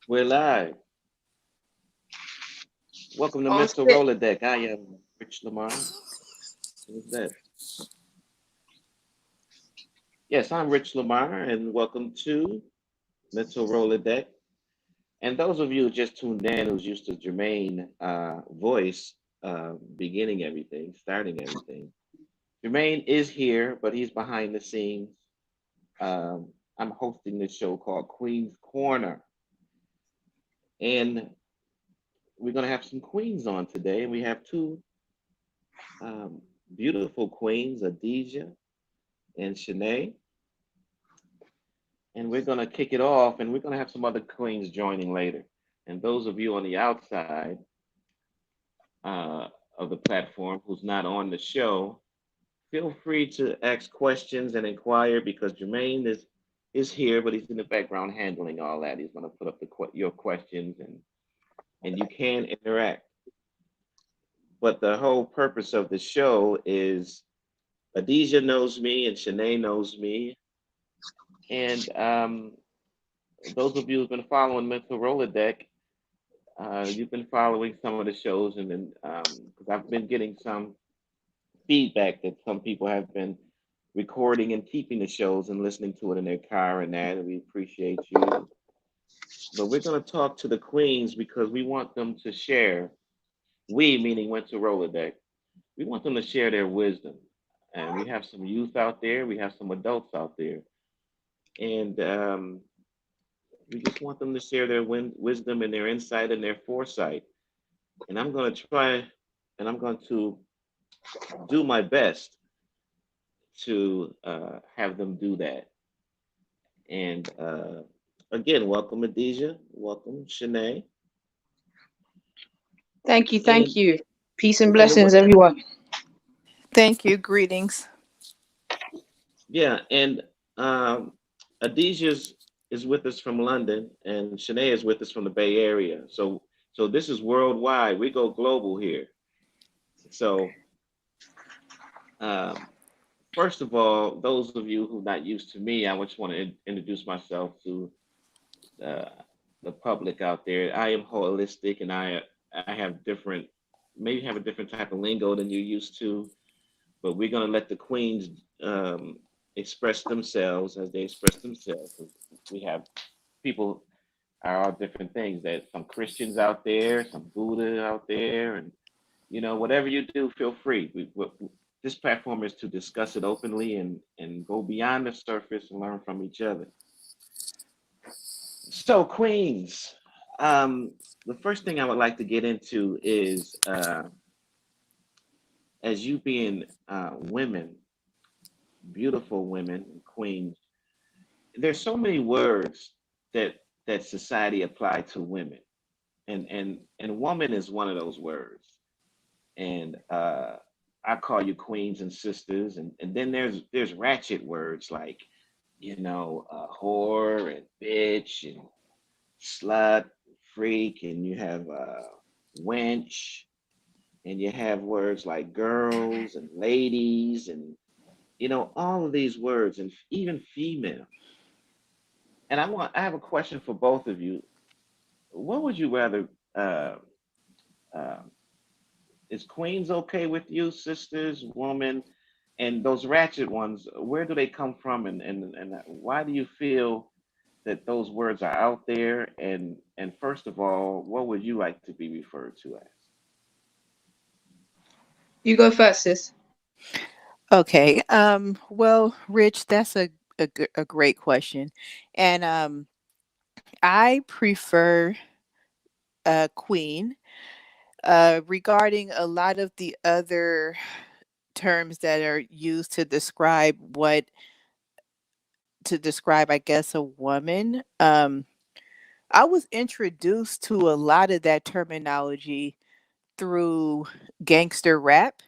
We're live. Welcome to Oh, Mental shit. Rolodeck. I am Rich Lamar. Who's that? Yes, I'm Rich Lamar, and welcome to Mental Rolodeck. And those of you who just tuned in, who's used to Jermaine voice beginning everything, starting everything, Jermaine is here, but he's behind the scenes. I'm hosting this show called Queen's Corner, and we're going to have some queens on today. We have two um, beautiful queens, Adija and Shanae. And we're going to kick it off, and we're going to have some other queens joining later. And those of you on the outside uh, of the platform who's not on the show, feel free to ask questions and inquire because Jermaine is here, but he's in the background handling all that. He's going to put up your questions, and you can interact. But the whole purpose of the show is Adija knows me and Shanae knows me, and those of you who've been following Mental Rolodeck, you've been following some of the shows, and then because I've been getting some feedback that some people have been recording and keeping the shows and listening to it in their car and that, and we appreciate you. But we're going to talk to the queens because we want them to share. We, meaning Mental Rolodeck, we want them to share their wisdom. And we have some youth out there, we have some adults out there, and we just want them to share their wisdom and their insight and their foresight. And I'm going to try and I'm going to do my best to have them do that. And again, welcome, Adija. Welcome, Shanae. Thank you. Thank And you. Peace and and blessings, everyone. Thank you. Greetings. yeah, and Adija is with us from London, and Shanae is with us from the Bay Area. So this is worldwide. We go global here. So um, first of all, those of you who are not used to me, I just want to introduce myself to uh, the public out there. I am holistic, and I have different, maybe have a different type of lingo than you're used to. But we're gonna let the queens express themselves as they express themselves. We have people are all different things. There's some Christians out there, some Buddha out there, and whatever you do, feel free. This platform is to discuss it openly and go beyond the surface and learn from each other. So, Queens, the first thing I would like to get into is as you being women, beautiful women, queens, there's so many words that society apply to women, and woman is one of those words. And I call you queens and sisters, and then there's ratchet words like whore and bitch and slut, freak, and you have wench, and you have words like girls and ladies, and all of these words, and even female. And I have a question for both of you. What would you rather? Uh, uh, is queens okay with you, sisters, woman, and those ratchet ones? Where do they come from, and why do you feel that those words are out there? And first of all, what would you like to be referred to as? You go first, sis. Okay. Well, Rich, that's a great question, and I prefer queen. Regarding a lot of the other terms that are used to describe, I guess, a woman. I was introduced to a lot of that terminology through gangster rap.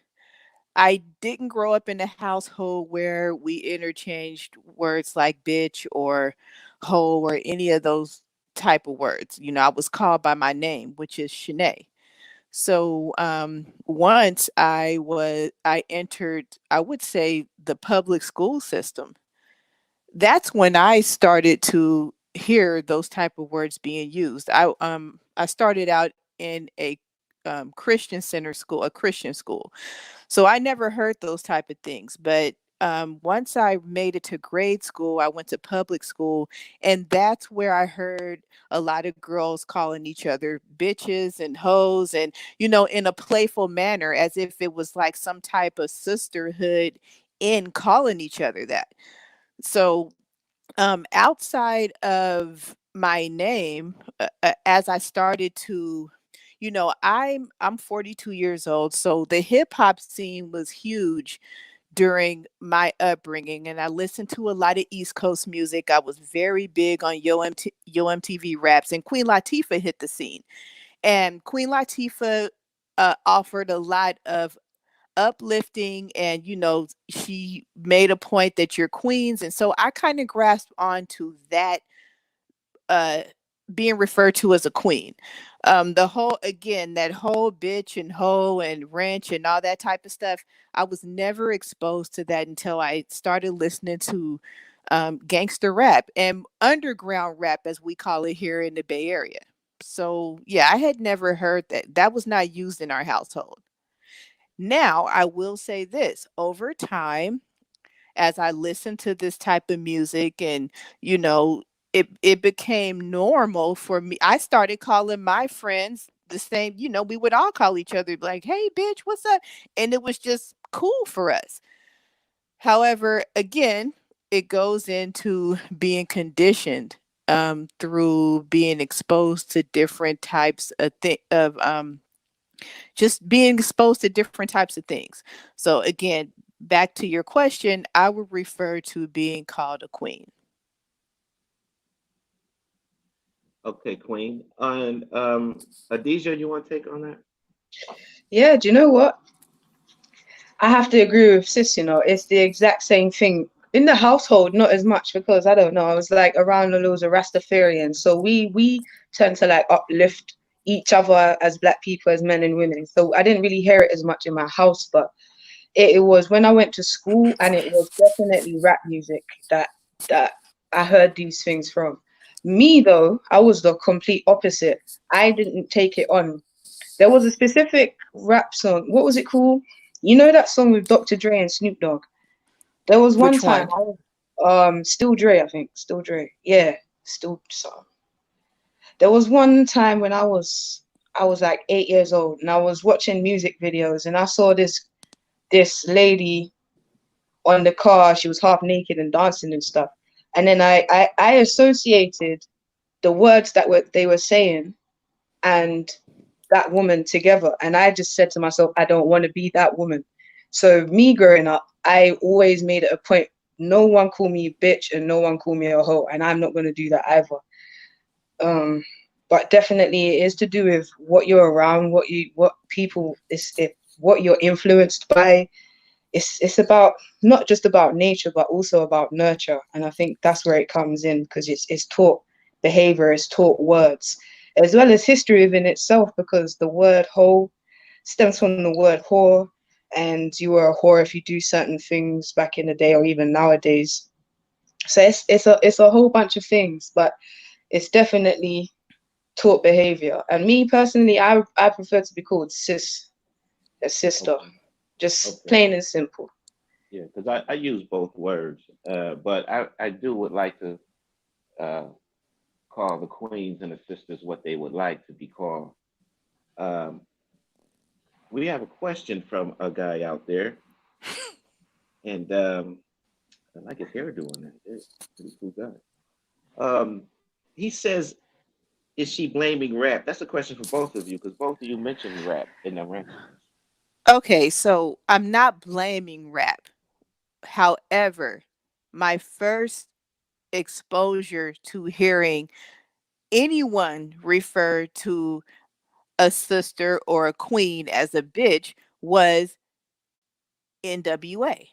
I didn't grow up in a household where we interchanged words like bitch or hoe or any of those type of words. I was called by my name, which is Shanae. So once I entered, I would say, the public school system. That's when I started to hear those type of words being used. I started out in a Christian center school, a Christian school. So I never heard those type of things. But once I made it to grade school, I went to public school, and that's where I heard a lot of girls calling each other bitches and hoes, and in a playful manner, as if it was like some type of sisterhood in calling each other that. So outside of my name, as I started to, I'm 42 years old, so the hip hop scene was huge during my upbringing, and I listened to a lot of East Coast music. I was very big on Yo MTV Raps, and Queen Latifah hit the scene, and Queen Latifah offered a lot of uplifting, and she made a point that you're queens, and so I kind of grasped onto that, uh being referred to as a queen. The whole, again, that whole bitch and hoe and wrench and all that type of stuff, I was never exposed to that until I started listening to gangster rap and underground rap, as we call it here in the Bay Area. So yeah, I had never heard that. That was not used in our household. Now, I will say this: over time, as I listened to this type of music, and you know, it became normal for me. I started calling my friends the same, we would all call each other like, "Hey bitch, what's up?" And it was just cool for us. However, again, it goes into being conditioned through being exposed to different types of just being exposed to different types of things. So again, back to your question, I would refer to being called a queen. Okay, Queen. And Adija, you want to take on that? Yeah, do you know what? I have to agree with sis, it's the exact same thing. In the household, not as much because I don't know, I was like around the loads of Rastafarians. So we tend to like uplift each other as black people, as men and women. So I didn't really hear it as much in my house, but it was when I went to school, and it was definitely rap music that I heard these things from. Me though, I was the complete opposite. I didn't take it on. There was a specific rap song. What was it called? You know that song with Dr. Dre and Snoop Dogg? There was one Which time one? Still Dre, I think. Still Dre. Yeah, still so. There was one time when I was like 8 years old, and I was watching music videos, and I saw this lady on the car. She was half naked and dancing and stuff. And then I associated the words that they were saying and that woman together. And I just said to myself, I don't want to be that woman. So me growing up, I always made it a point. No one call me bitch and no one call me a hoe, and I'm not going to do that either. Um, but definitely it is to do with what you're around, what people what you're influenced by. It's about not just about nature, but also about nurture. And I think that's where it comes in, because it's taught behavior, it's taught words, as well as history within itself, because the word hoe stems from the word whore, and you were a whore if you do certain things back in the day or even nowadays. So it's a whole bunch of things, but it's definitely taught behavior. And me personally, I prefer to be called sis, a sister, Okay. just Okay. plain and simple. Yeah, because I use both words, but I do would like to uh, call the queens and the sisters what they would like to be called. Um, we have a question from a guy out there, and I like his hairdo on that. It's a pretty cool guy. He says, "Is she blaming rap?" That's a question for both of you because both of you mentioned rap in the answers. Okay, so I'm not blaming rap. However, my first exposure to hearing anyone refer to a sister or a queen as a bitch was NWA.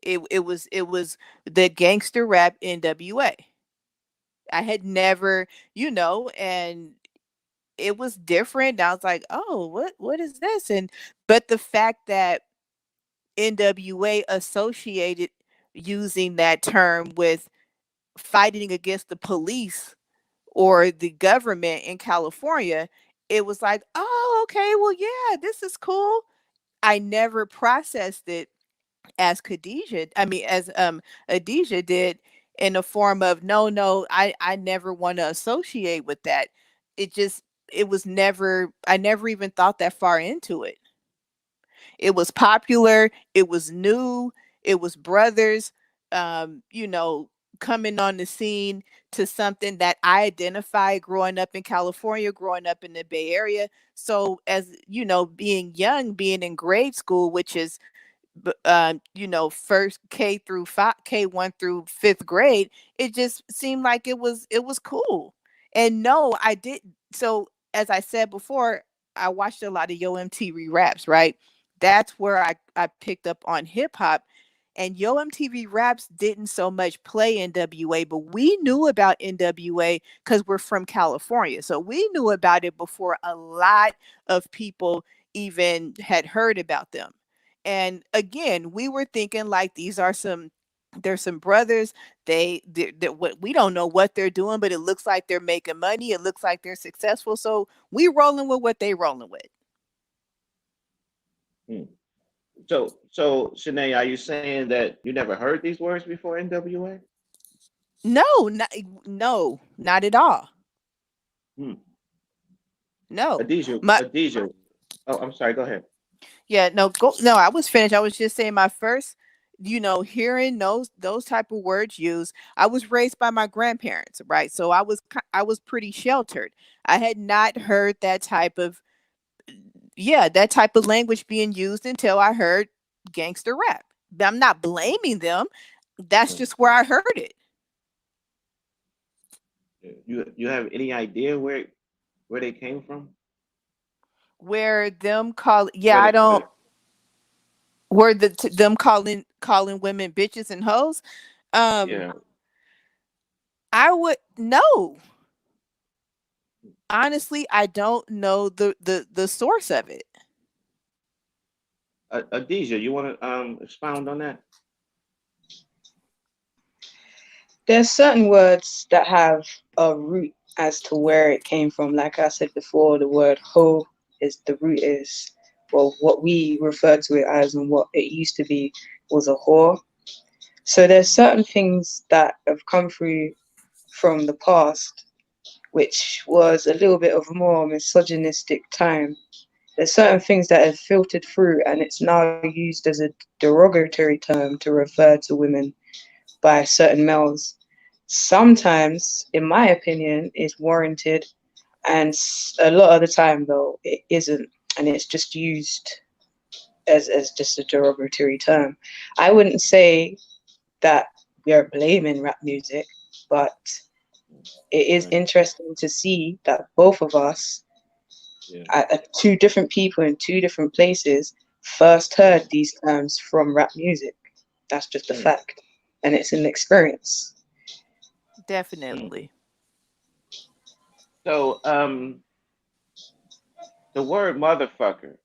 It was the gangster rap NWA. I had never, and it was different. I was like, "Oh, what is this?" And but the fact that NWA associated using that term with fighting against the police or the government in California, it was like, oh, okay, well, yeah, this is cool. I never processed it as as Adija did, in the form of no, I never want to associate with that. It just it was never I never even thought that far into it. It was popular, it was new, it was brothers, you know, coming on the scene to something that I identify growing up in California, growing up in the Bay Area. So as you know, being young, being in grade school, which is you know, first K through five, K1 through fifth grade, it just seemed like it was cool. And no, I didn't. So as I said before, I watched a lot of Yo MTV raps, right? That's where I picked up on hip hop. And Yo MTV raps didn't so much play NWA, but we knew about NWA because we're from California. So we knew about it before a lot of people even had heard about them. And again, we were thinking like these are some there's some brothers. They what we don't know what they're doing, but it looks like they're making money. It looks like they're successful. So we rolling with what they rolling with. Hmm. So Shanae, are you saying that you never heard these words before NWA? No, no, not at all. Hmm. No. Adija, My Adija. Oh, I'm sorry. Go ahead. Yeah, no, go no, I was finished. I was just saying my first, hearing those type of words used. I was raised by my grandparents, right? So I was pretty sheltered. I had not heard that type of language being used until I heard gangster rap. I'm not blaming them. That's Hmm. just where I heard it. You have any idea where they came from? Where them call yeah, Where I they don't where? where them calling women bitches and hoes. Um Yeah. I would no. Honestly, I don't know the source of it. Adija, you want to expound on that? There's certain words that have a root as to where it came from. Like I said before, the word ho is the root is, well, what we refer to it as and what it used to be was a whore. So there's certain things that have come through from the past, which was a little bit of a more misogynistic time. There's certain things that have filtered through, and it's now used as a derogatory term to refer to women by certain males. Sometimes, in my opinion, it's warranted, and a lot of the time, though, it isn't, and it's just used as just a derogatory term. I wouldn't say that we are blaming rap music, but it is Right. interesting to see that both of us, Yeah. at two different people in two different places, first heard these terms from rap music. That's just a Hmm. fact, and it's an experience. Hmm. Definitely. So the word motherfucker.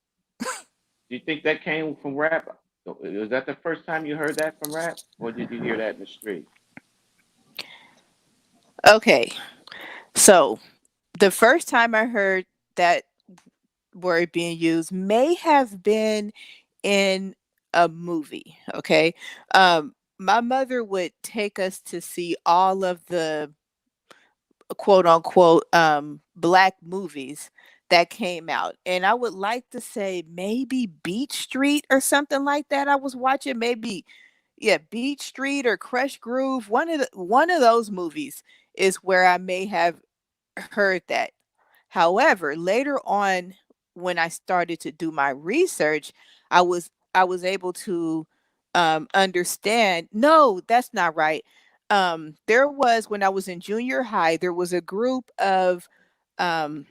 Do you think that came from rap? Was that the first time you heard that from rap, or did you hear that in the street? Okay. So, the first time I heard that word being used may have been in a movie, okay? My mother would take us to see all of the quote unquote black movies that came out. And I would like to say maybe Beach Street or something like that. I was watching maybe yeah, Beach Street or Crush Groove. One of those movies is where I may have heard that. However, later on when I started to do my research, I was able to understand no, that's not right. There was when I was in junior high, there was a group of um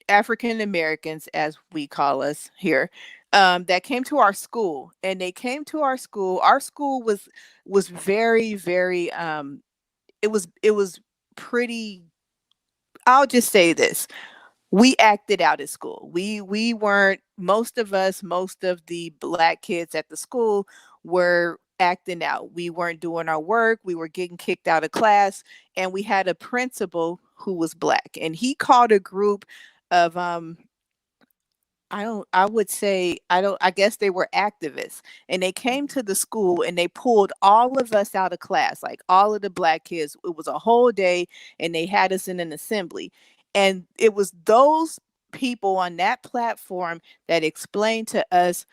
African Americans, as we call us here, that came to our school, and they came to our school. Our school was very, very it was pretty. I'll just say this: we acted out at school. We weren't most of us, most of the black kids at the school were acting out. We weren't doing our work. We were getting kicked out of class, and we had a principal who was black, and he called a group of I would say, I guess they were activists, and they came to the school and they pulled all of us out of class, like all of the black kids. It was a whole day, and they had us in an assembly. And it was those people on that platform that explained to us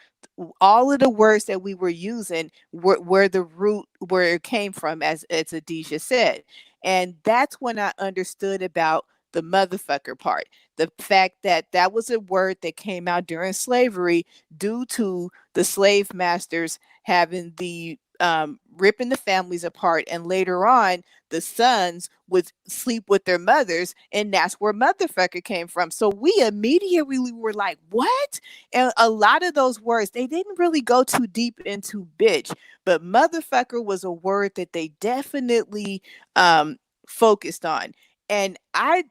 all of the words that we were using, where the root, where it came from, as Adisha said. And that's when I understood about the motherfucker part, the fact that that was a word that came out during slavery due to the slave masters having the ripping the families apart, and later on the sons would sleep with their mothers, and that's where motherfucker came from. So we immediately were like, what? And a lot of those words, they didn't really go too deep into bitch, but motherfucker was a word that they definitely focused on. And I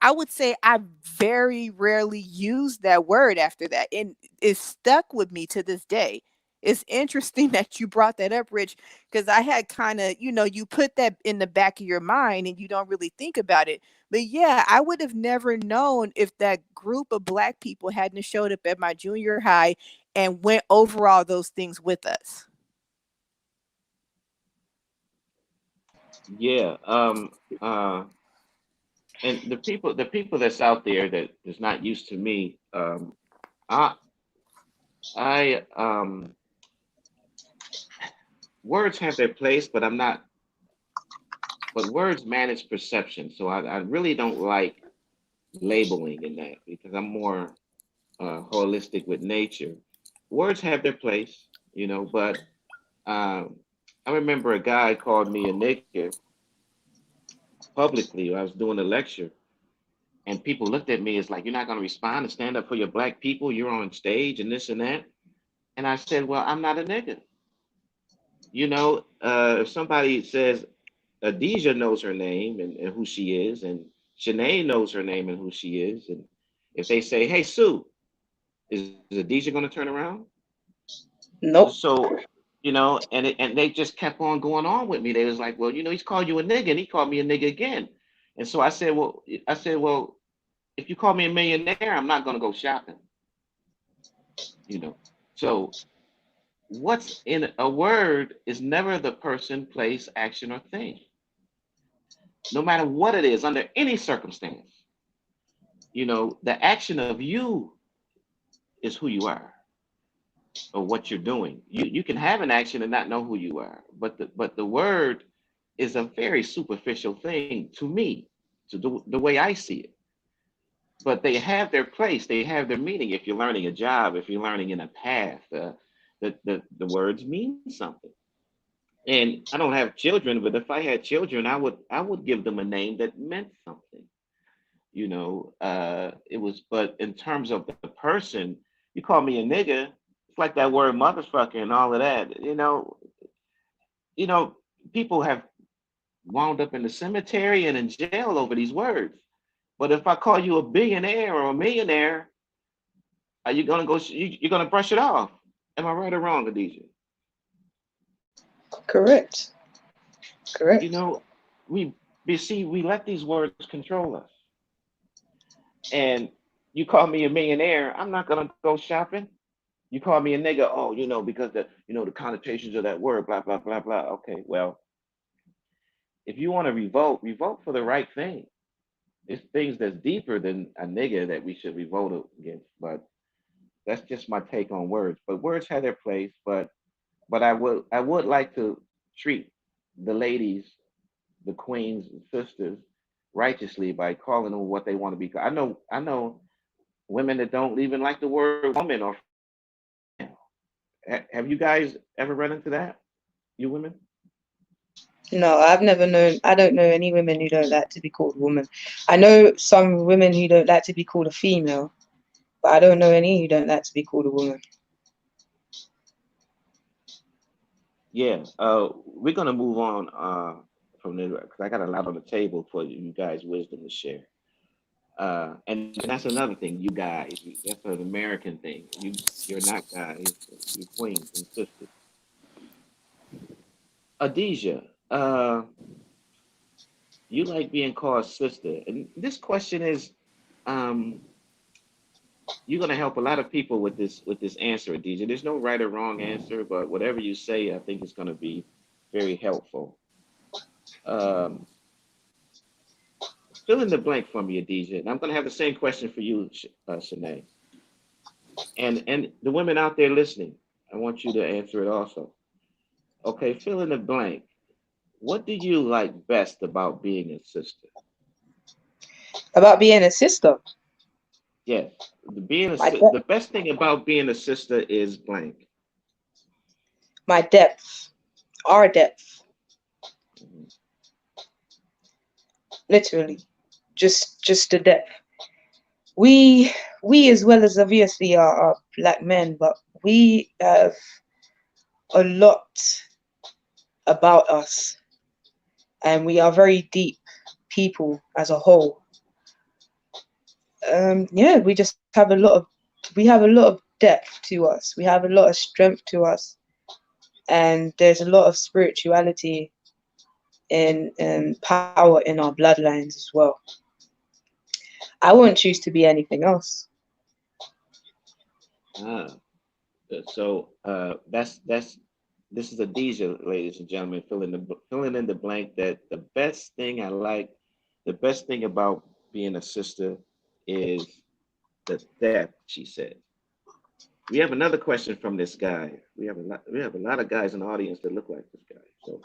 would say I very rarely used that word after that, and it stuck with me to this day. It's interesting that you brought that up, Rich, because I had kind of, you put that in the back of your mind and you don't really think about it. But yeah, I would have never known if that group of black people hadn't showed up at my junior high and went over all those things with us. Yeah. And the people that's out there that is not used to me, I I words have their place, but I'm not. But words manage perception, so I really don't like labeling in that because I'm more holistic with nature. Words have their place, but um, I remember a guy called me a nigger publicly. I was doing a lecture, and people looked at me as like, "You're not going to respond and stand up for your black people. You're on stage and this and that." And I said, "Well, I'm not a nigger." If somebody says Adija knows her name and who she is, and Shanae knows her name and who she is, and if they say, "Hey, Sue," is Adija going to turn around? Nope. So, and they just kept on going on with me. They was like, "Well, he's called you a nigga, and he called me a nigga again." And so I said, well, if you call me a millionaire, I'm not going to go shopping. You know. So what's in a word is never the person, place, action, or thing. No matter what it is, under any circumstance, the action of you is who you are or what you're doing. You can have an action and not know who you are, but the word is a very superficial thing to me, to the way I see it. But they have their place, they have their meaning. If you're learning a job, if you're learning in a path, the words mean something. And I don't have children, but if I had children, I would give them a name that meant something. It was. But in terms of the person, you call me a nigga, it's like that word motherfucker and all of that. You know, people have wound up in the cemetery and in jail over these words. But if I call you a billionaire or a millionaire, are you gonna go? You're gonna brush it off. Am I right or wrong, Adija? Correct. You Correct. know, we we let these words control us. And you call me a millionaire, I'm not gonna go shopping. You call me a nigga, oh, because the connotations of that word, blah blah blah blah. Okay, well, if you want to revolt, revolt for the right thing. It's things that's deeper than a nigga that we should revolt against. But that's just my take on words. But words have their place. But I would like to treat the ladies, the queens and sisters, righteously by calling them what they want to be. I know women that don't even like the word woman or female. Have you guys ever run into that? You women? No, I've never known. I don't know any women who don't like to be called woman. I know some women who don't like to be called a female, but I don't know any who don't like to be called a woman. Yeah. We're gonna move on from there because I got a lot on the table for you guys' wisdom to share. And that's another thing. You guys, that's an American thing. You're not guys. You're queens and sisters. Adija, you like being called sister, and this question is, um, you're gonna help a lot of people with this answer, Adija. There's no right or wrong answer, but whatever you say, I think is gonna be very helpful. Um, Fill in the blank for me, Adija, and I'm gonna have the same question for you, Shanae, and the women out there listening. I want you to answer it also. Okay, fill in the blank. What do you like best about being a sister? About being a sister. Yes, being My the depth, best thing about being a sister is blank. my depth, our depth, Mhm. literally, just the depth. We we as well as obviously are black men, but we have a lot about us, and we are very deep people as a whole. Yeah, we just have a lot of we have a lot of depth to us. We have a lot of strength to us, and there's a lot of spirituality and power in our bloodlines as well. I wouldn't choose to be anything else. Ah, that's this is Adija, ladies and gentlemen, filling in the blank. That the best thing I like, the best thing about being a sister is the depth. She said. We have another question from this guy. We have a lot of guys in the audience that look like this guy. So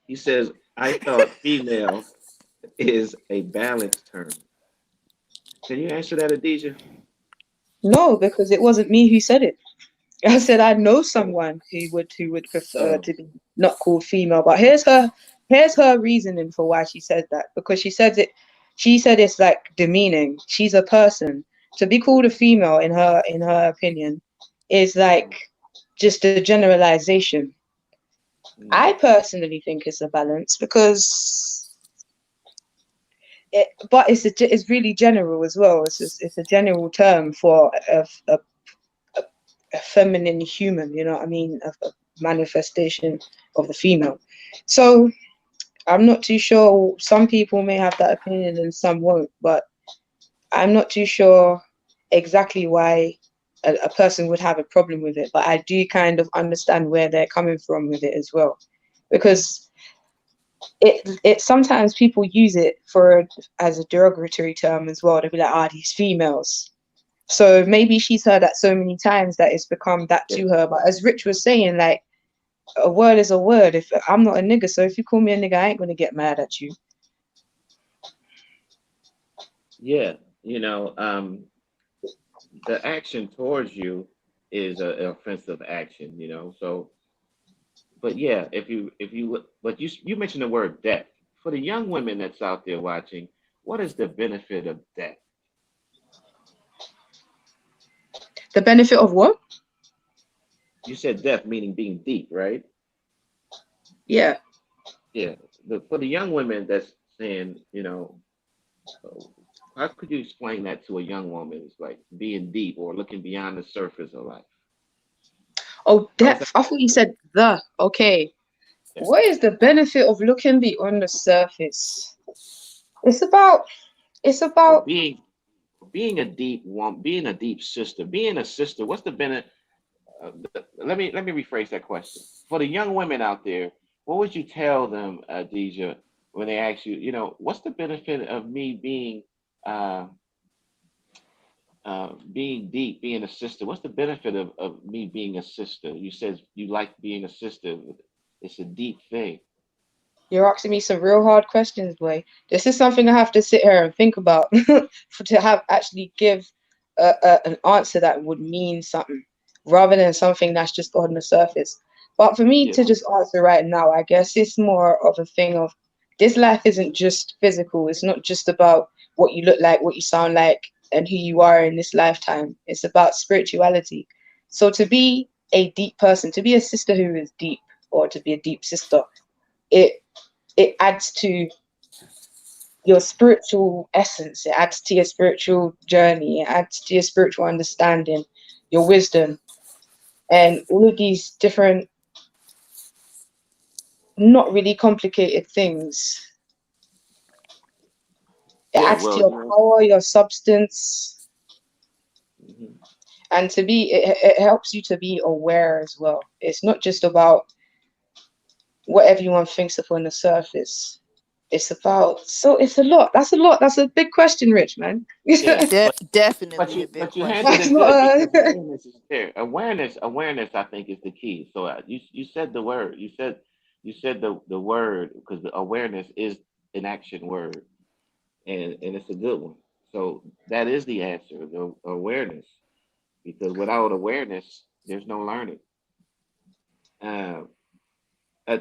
he says, I thought female is a balance term. Can you answer that, Adija? No, because it wasn't me who said it. I said I know Oh, someone who would prefer oh, to be not called female, but here's her reasoning for why she said that. Because she said it's like demeaning. She's a person. To be called a female in her opinion is like mm, just a generalization. I mm, personally think it's a balance because but it's really general as well. It's a general term for a feminine human, you know what I mean? A manifestation of the female. So I'm not too sure. Some people may have that opinion and some won't, but I'm not too sure exactly why a person would have a problem with it. But I do kind of understand where they're coming from with it as well. Because it sometimes people use it for as a derogatory term as well. They'll be like, ah, these females. So maybe she's heard that so many times that it's become that yeah, to her. But as Rich was saying, like a word is a word. If I'm not a nigga, so if you call me a nigga, I ain't gonna get mad at you. yeah. You know, the action towards you is an offensive action. You know, so but yeah, but you mentioned the word depth for the young women that's out there watching. What is the benefit of depth? The benefit of what? You said depth meaning being deep, right? Yeah. Yeah. For the young women that's saying, uh, how could you explain that to a young woman? It's like being deep or looking beyond the surface of life. Oh, How is that? depth. I thought you said the. Okay. Yeah. What is the benefit of looking beyond the surface? It's about. It's Or about. being a deep one, being a deep sister, being a sister. What's the benefit? Let me rephrase that question for the young women out there. What would you tell them, Deja, when they ask you, what's the benefit of me uh, being deep, being a sister? What's the benefit of me being a sister? You said you like being a sister. It's a deep thing. You're asking me some real hard questions, boy. This is something I have to sit here and think about for to have actually give an answer that would mean something rather than something that's just on the surface. But for me Yeah, to just answer right now, I guess it's more of a thing of this life isn't just physical. It's not just about what you look like, what you sound like, and who you are in this lifetime. It's about spirituality. So to be a deep person, to be a sister who is deep, or to be a deep sister, it it adds to your spiritual essence, it adds to your spiritual journey, it adds to your spiritual understanding, your wisdom, and all of these different not really complicated things. It Yeah, adds to well, your power, your substance, mhm. and it helps you to be aware as well. It's not just about what everyone thinks upon the surface. It's about, so it's a lot. That's a lot. That's a big question, Rich, man. Yeah, Definitely a big but you handled That's question. it not good a, because awareness is there. Awareness, I think, is the key. So you said the word. You said the word because the awareness is an action word, and it's a good one. So that is the answer, the awareness. Because without awareness, there's no learning. Uh, uh,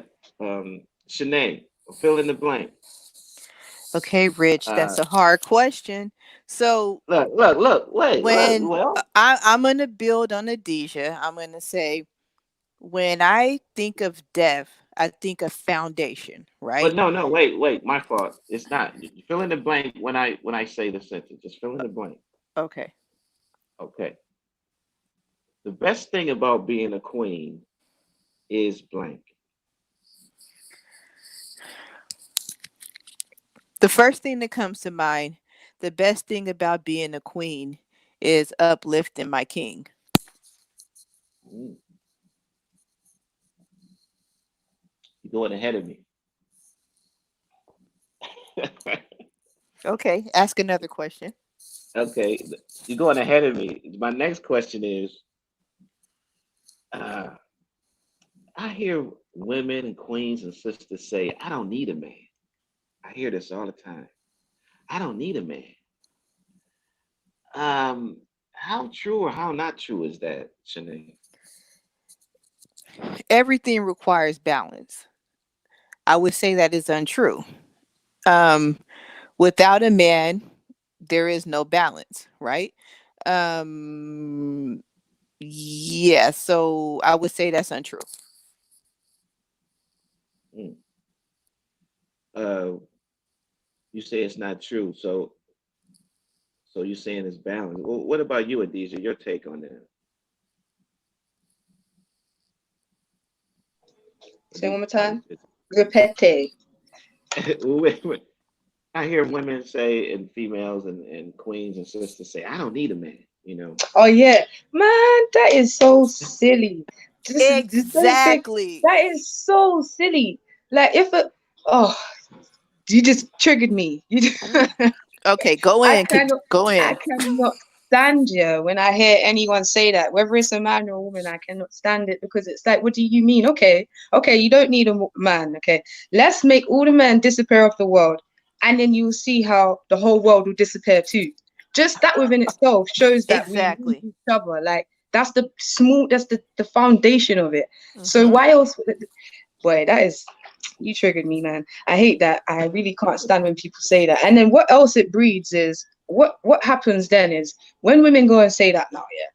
Shanae, fill in the blank. Okay, Rich, Uh, that's a hard question. So wait, look. when Well, I'm gonna build on Adesha, I'm gonna say when I think of death, I think of foundation, but right? no, wait. My fault. It's not. You fill in the blank when I say the sentence. Just fill in the blank. Okay. Okay. The best thing about being a queen is blank. The first thing that comes to mind, the best thing about being a queen is uplifting my king. Mm, you're going ahead of me. Okay, ask another question. Okay, you're going ahead of me. My next question is, uh, I hear women and queens and sisters say, "I don't need a man." I hear this all the time. I don't need a man. How true or how not true is that, Shanae? Everything requires balance. I would say that is untrue. Um, Without a man, there is no balance, right? Um, yeah, so I would say that's untrue. Mm. Uh, you say it's not true, so you're saying it's balanced. Well, what about you, Adesha? Your take on that? say one Adesha, more time. Repete. wait. I hear women say, and females and queens and sisters say, "I don't need a man." You know. Oh yeah, man, that is so silly. Just don't think Exactly. that is so silly. Like if it, oh, you just triggered me. You, Okay, go I in. cannot, Go I in. cannot stand you when I hear anyone say that, whether it's a man or a woman. I cannot stand it because it's like, what do you mean? Okay, okay, you don't need a man. Okay, let's make all the men disappear off the world, and then you'll see how the whole world will disappear too. Just that within itself shows that we need Exactly. each other. Like that's the foundation of it. So Hmm. why else? Boy, that is, you triggered me, man. I hate that. I really can't stand when people say that. And then what else it breeds is what happens then is when women go and say that now, yeah.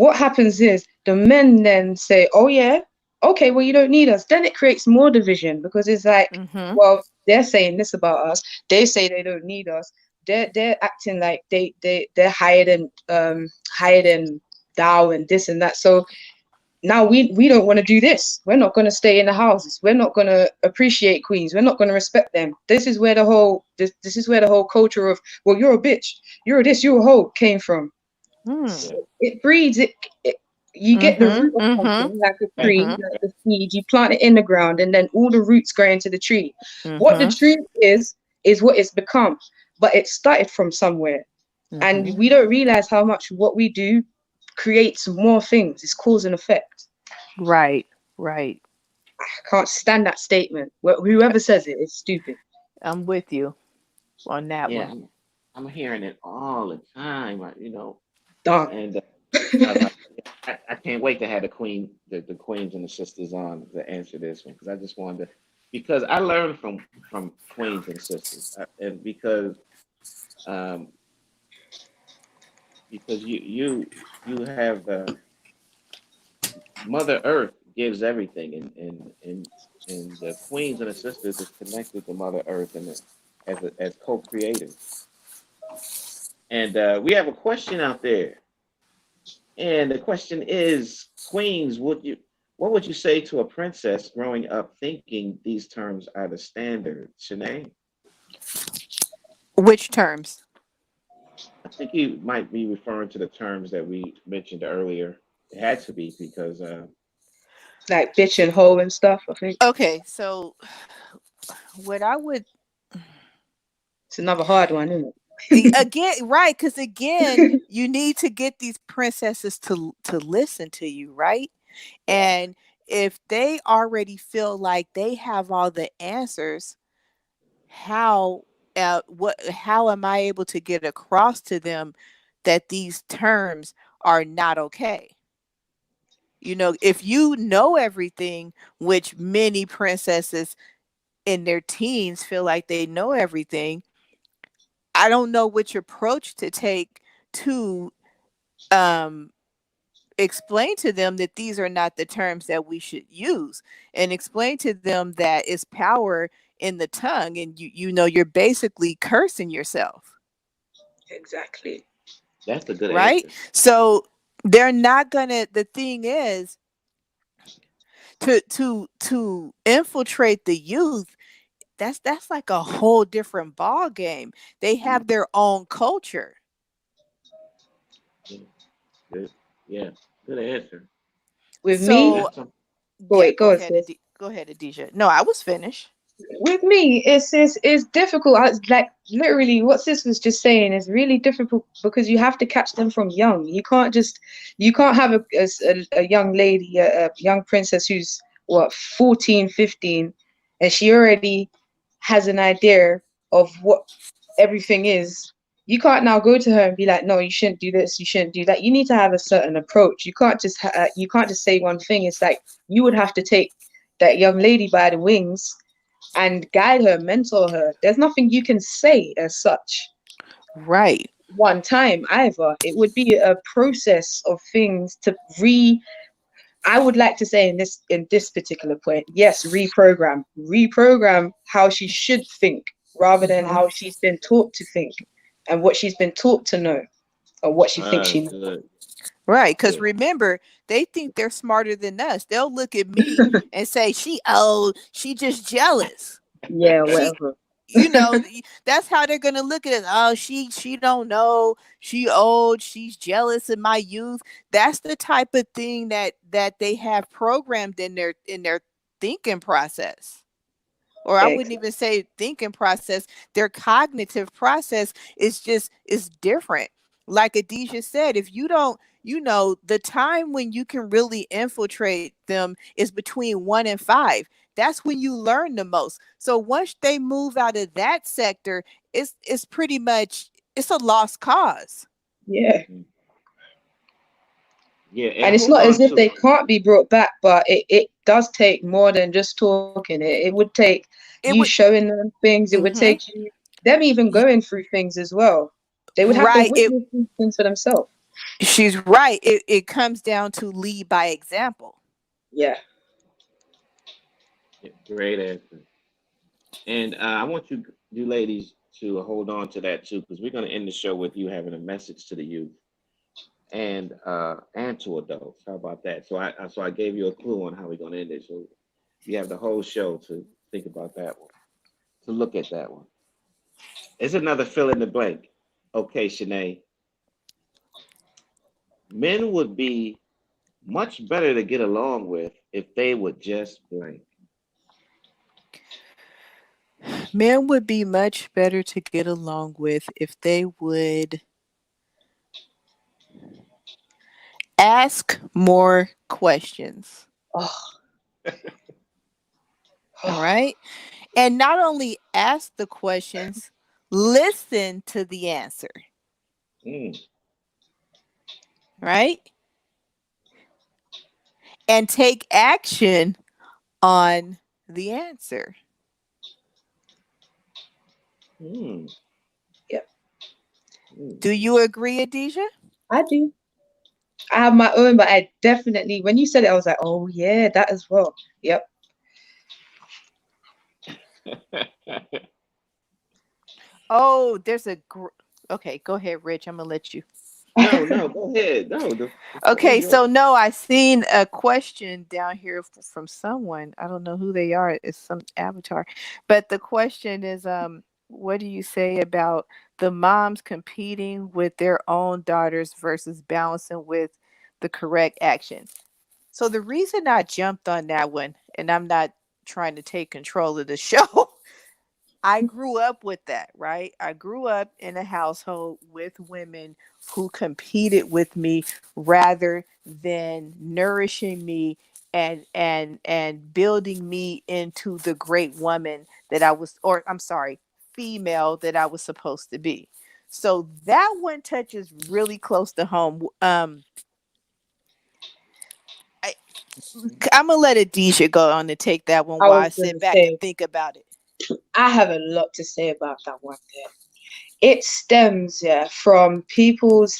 What happens is the men then say, "Oh yeah, okay, well you don't need us." Then it creates more division because it's like, Hmm. well, they're saying this about us. They say they don't need us. They're acting like they're higher than thou and this and that. So now we don't want to do this. We're not going to stay in the houses. We're not going to appreciate queens. We're not going to respect them. This is where the whole culture of, well, you're a bitch, you're a this, you're a hoe came from. Hmm. So Yeah. it breeds it. You get the Hmm. root of Hmm. something like a tree, Hmm. like the seed. You plant it in the ground, and then all the roots grow into the tree. What the Hmm. tree is what it's become, but it started from somewhere, and Hmm. we don't realize how much what we do creates more things. It's cause and effect. Right. Right. I can't stand that statement. Whoever says it is stupid. I'm with you on that Yeah, one. I'm hearing it all the time. Dog. And I, I can't wait to have the queens and the sisters on to answer this one because I just wanted to, because I learned from queens and sisters, and um, because you have Mother Earth gives everything, and the queens and the sisters is connected to Mother Earth and as co-creators. And we have a question out there, and the question is, queens, What would you say to a princess growing up thinking these terms are the standard, Shanae? Which terms? I think you might be referring to the terms that we mentioned earlier. It had to be because Like bitch and hoe and stuff. I think Okay, so what I would it's another hard one, isn't again, right, because again, it? you need to get these princesses to listen to you, right? Yeah, And if they already feel like they have all the answers, how how am I able to get across to them that these terms are not okay? If you know everything, which many princesses in their teens feel like they know everything, I don't know which approach to take to um explain to them that these are not the terms that we should use, and explain to them that it's power in the tongue, and you're basically cursing yourself, exactly. that's a good right? answer. So they're not gonna the thing is to infiltrate the youth. That's like a whole different ball game. They have their own culture. Yeah, good. Yeah, good answer. With And me, So that's some. oh yeah, wait, go on, sis. go ahead, Adisha. No, I was finished. With me, it's difficult. It's like literally what sis was just saying is really difficult because you have to catch them from young. You can't have a young lady, a young princess who's what 14, 15, and she already has an idea of what everything is. You can't now go to her and be like, no, you shouldn't do this, you shouldn't do that. You need to have a certain approach. You can't just say one thing. It's like you would have to take that young lady by the wings and guide her, mentor her. There's nothing you can say as such Right. one time either. It would be a process of things to re I would like to say in this particular point, yes, reprogram how she should think rather than Hmm. how she's been taught to think and what she's been taught to know or what she thinks she knows. Good, Right, because good. remember, they think they're smarter than us. They'll look at me and say, she just jealous. Yeah, She whatever. that's how they're gonna look at it. Oh, she don't know. She old. She's jealous in my youth. That's the type of thing that they have programmed in their thinking process. Or I wouldn't Ex- even say thinking process. Their cognitive process is different. Like Adisha said, if you don't, the time when you can really infiltrate them is between 1 and 5. That's when you learn the most. So once they move out of that sector, it's pretty much it's a lost cause. yeah. Mhm. Yeah, and And it's hold not as on if to. they can't be brought back, but it does take more than just talking. It would take you It would showing them things. It would take hmm you them even going through things as well. They would have to right. It witness these things for themselves. She's right. It comes down to lead by example. Yeah. Yeah, great answer. And I want you ladies to hold on to that too, because we're going to end the show with you having a message to the youth and to adults. How about that? So I gave you a clue on how we're going to end it. So you have the whole show to think about that one, to look at that one. It's another fill in the blank. Okay, Shanae. Men would be much better to get along with if they would just blank. Men would be much better to get along with if they would ask more questions. Oh, All oh, right. And not only ask the questions, listen to the answer. Mm, Right. And take action on the answer. mm, yeah, mm. Do you agree, Adisha? I do. I have my own, but I definitely when you said it, I was like, oh yeah, that as well. Yep. Oh, there's a. Okay, go ahead, Rich. I'm going to let you. No, no, go ahead. No, the floor is Okay, yours. so no, I seen a question down here from someone. I don't know who they are. It's some avatar. But the question is what do you say about the moms competing with their own daughters versus balancing with the correct action? So the reason I jumped on that one, and I'm not trying to take control of the show, I grew up with that, right? I grew up in a household with women who competed with me rather than nourishing me and building me into the great woman that I was, or I'm sorry, female that I was supposed to be. So that one touches really close to home. I, I'm gonna let Adisha go on and take that one I while was I gonna sit back and say, think about it. I have a lot to say about that one there. It stems, yeah, from people's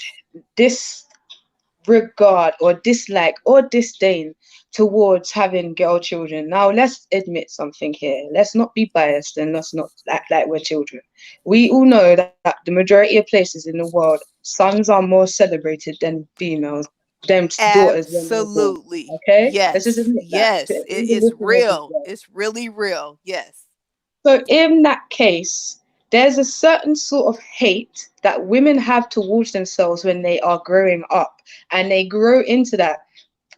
disregard or dislike or disdain towards having girl children. Now, let's admit something here. Let's not be biased and let's not act like we're children. We all know that the majority of places in the world, sons are more celebrated than females, than daughters when they're born. Absolutely. Okay? Let's just Yes. admit that to Yes. all the It's listeners as real. well. It's really real. Yes. So, in that case, there's a certain sort of hate that women have towards themselves when they are growing up and they grow into that.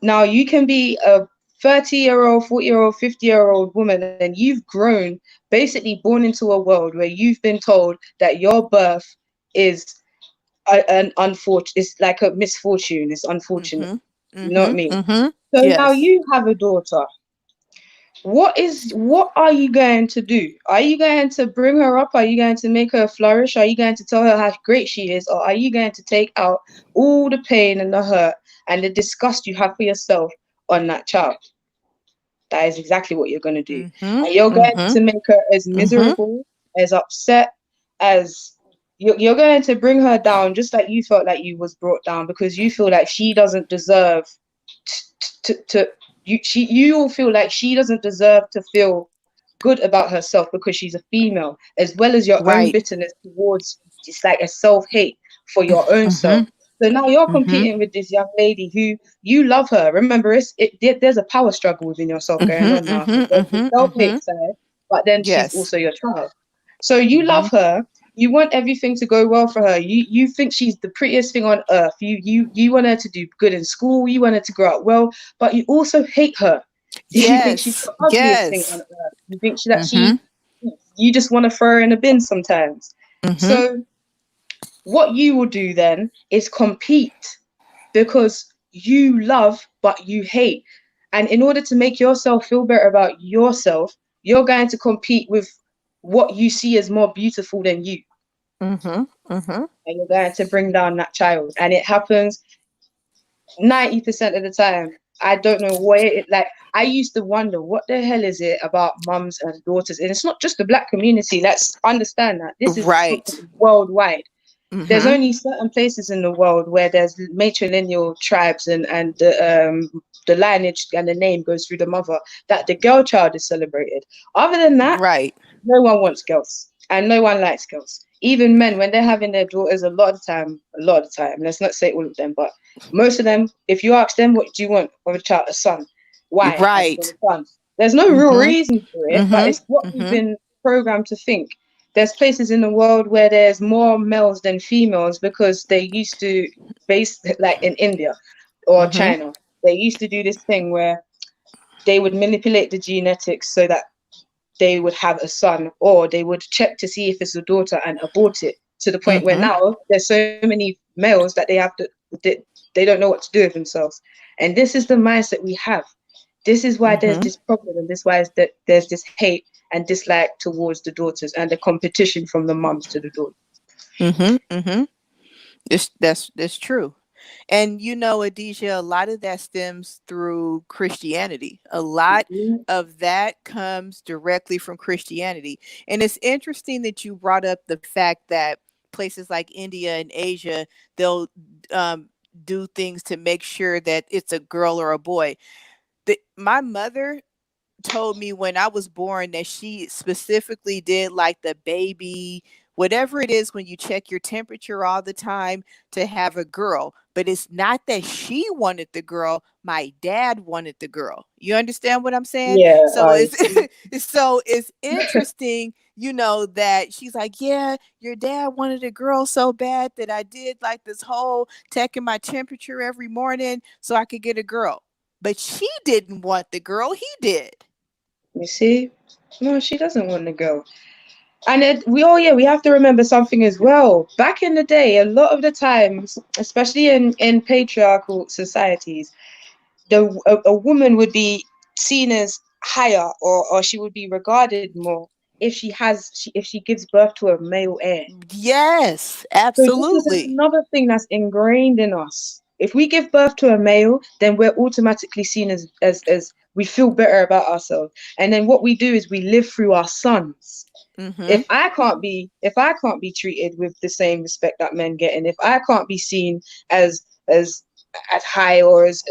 Now, you can be a 30-year-old, 40-year-old, 50-year-old woman, and you've grown, basically born into a world where you've been told that your birth is an unfortunate, it's like a misfortune, it's unfortunate. Mm-hmm. You know what I Mm-hmm. mean? Mm-hmm. So now Yes. you have a daughter. What are you going to do? Are you going to bring her up? Are you going to make her flourish? Are you going to tell her how great she is? Or are you going to take out all the pain and the hurt and the disgust you have for yourself on that child? That is exactly what you're going to do. Mm-hmm. And you're going Mm-hmm. to make her as Mm-hmm. miserable, as upset, as you're going to bring her down just like you felt like you was brought down because you feel like she doesn't deserve to you all feel like she doesn't deserve to feel good about herself because she's a female, as well as your own Right. bitterness towards it's like a self-hate for your own self. Mm-hmm. So now you're Mm-hmm. competing with this young lady who you love her. Remember, there's a power struggle within yourself going Mm-hmm. on now. Mm-hmm. There's the Mm-hmm. Mm-hmm. self-hate side, but then she's Yes. also your child. So you Mm-hmm. love her. You want everything to go well for her. You think she's the prettiest thing on earth. You want her to do good in school. You want her to grow up well, but you also hate her. You think she's Yes. the ugliest thing on Yes. earth. You think that Mm-hmm. you just want to throw her in a bin sometimes. Mm-hmm. So what you will do then is compete because you love but you hate. And in order to make yourself feel better about yourself, you're going to compete with what you see as more beautiful than you. Mm-hmm. Mm-hmm. And you're going to bring down that child. And it happens 90% of the time. I don't know what it like. I used to wonder what the hell is it about mums and daughters, and it's not just the black community. Let's understand that this is Right. something worldwide. There's Mm-hmm. only certain places in the world where there's matrilineal tribes and the lineage and the name goes through the mother that the girl child is celebrated. Other than that, Right. no one wants girls and no one likes girls. Even men, when they're having their daughters, a lot of the time, let's not say all of them, but most of them, if you ask them, what do you want of a child, a son? Why? I just want Right. a son. There's no real Mm-hmm. reason for it, but Mm-hmm. it's what we've Mm-hmm. been programmed to think. There's places in the world where there's more males than females because they used to base like in India or Mm-hmm. China. They used to do this thing where they would manipulate the genetics so that they would have a son, or they would check to see if it's a daughter and abort it to the point where Mm-hmm. now there's so many males that they don't know what to do with themselves. And this is the mindset we have. This is why there's Mm-hmm. this problem, and this why is that there's this hate and dislike towards the daughters and the competition from the mums to the daughters. Mm-hmm. Mm-hmm. That's true. And Adisha, a lot of that stems through Christianity. A lot Mhm. of that comes directly from Christianity. And it's interesting that you brought up the fact that places like India and Asia, they'll um, do things to make sure that it's a girl or a boy. My mother told me when I was born that she specifically did like the baby whatever it is when you check your temperature all the time to have a girl. But it's not that she wanted the girl, my dad wanted the girl. You understand what I'm saying? Yeah, So I it's see. so it's interesting, that she's like, yeah, your dad wanted a girl so bad that I did like this whole checking my temperature every morning so I could get a girl. But she didn't want the girl, he did. You see? No, she doesn't want to go. And we have to remember something as well. Back in the day, a lot of the times, especially in patriarchal societies, a woman would be seen as higher, or she would be regarded more if she gives birth to a male heir. Yes, So this is absolutely. another thing that's ingrained in us. If we give birth to a male, then we're automatically seen as we feel better about ourselves. And then what we do is we live through our sons. Mm-hmm. If I can't be treated with the same respect that men get, and if I can't be seen as as as high or as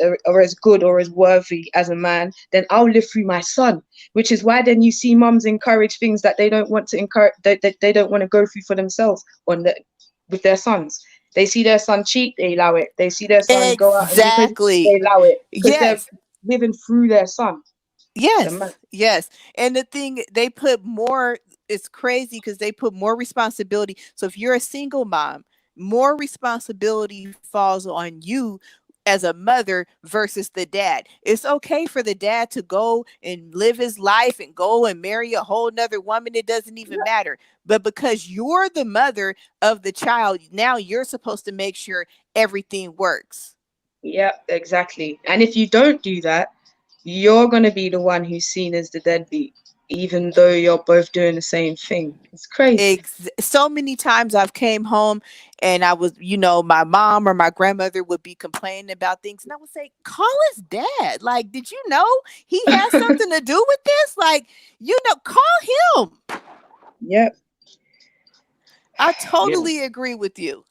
good or as worthy as a man, then I'll live through my son. Which is why then you see mums encourage things that they don't want to encourage, that they don't want to go through for themselves with their sons. They see their son cheat, they allow it. They see their son go out and do crazy, Exactly. they allow it because they're Yes. living through their son. The man. Yes, yes. And the thing they put more, it's crazy because they put more responsibility. So if you're a single mom, more responsibility falls on you as a mother versus the dad. It's okay for the dad to go and live his life and go and marry a whole nother woman. It doesn't even matter. But because you're the mother of the child, now you're supposed to make sure everything works. Yeah, exactly. And if you don't do that, you're going to be the one who's seen as the deadbeat, even though you're both doing the same thing. It's crazy. So many times I've came home and I was, my mom or my grandmother would be complaining about things and I would say, call his dad. Like, did you know he has something to do with this? Like, call him. Yep. I Yeah, totally agree with you.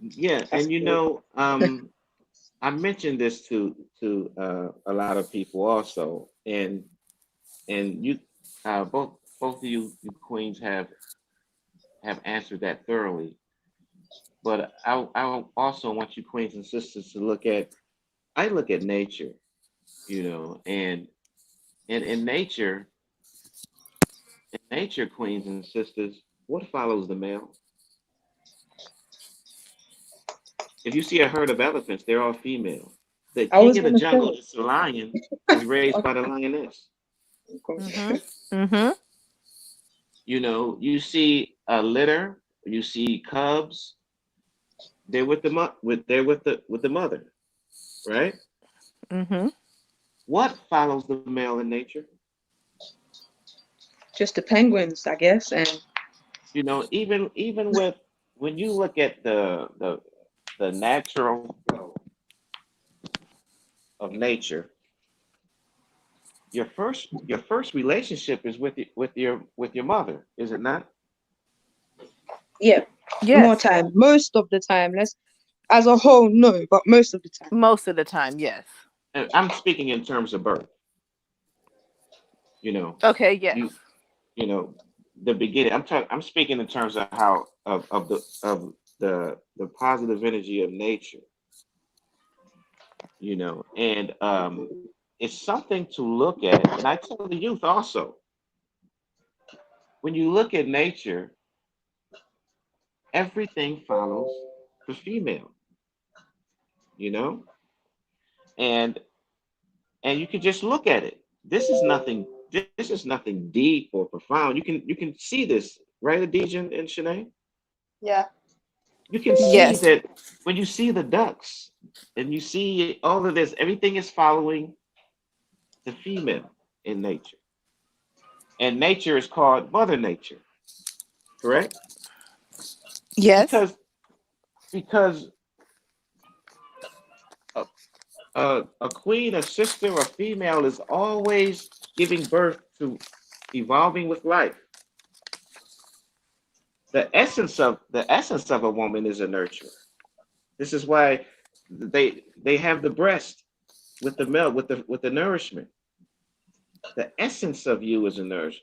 yeah, That's and good. I mentioned this to a lot of people also, and you both of you queens have answered that thoroughly. But I also want you queens and sisters to look at I look at nature, and in nature, queens and sisters, what follows the male? If you see a herd of elephants, they're all female. The I king was of the going to jungle, say, that's the lion, is raised by the lioness. Mm-hmm. Mm-hmm. You see a litter, you see cubs, they're with the mother, right? Mm-hmm. What follows the male in nature? just the penguins, I guess. And Even with when you look at the natural flow of nature, your first relationship is with your mother, is it not? yeah, more Yes. time. Most of the time. As a whole, no, but most of the time. Most of the time, yes. And I'm speaking in terms of birth. You know, Okay, yes. you you know the beginning. I'm speaking in terms of how of the positive energy of nature. And it's something to look at. And I tell the youth also, when you look at nature, everything follows the female. You know, and and you can just look at it. This is nothing. This is nothing deep or profound. You can see this, right, Adija and Shanae? Yeah. You can see Yes. that when you see the ducks and you see all of this, everything is following the female in nature. And nature is called Mother Nature, correct? Yes. Because because a, a queen, a sister, a female is always giving birth to evolving with life. The essence of a woman is a nurturer. This is why they have the breast with the milk, with the nourishment. The essence of you is a nurse.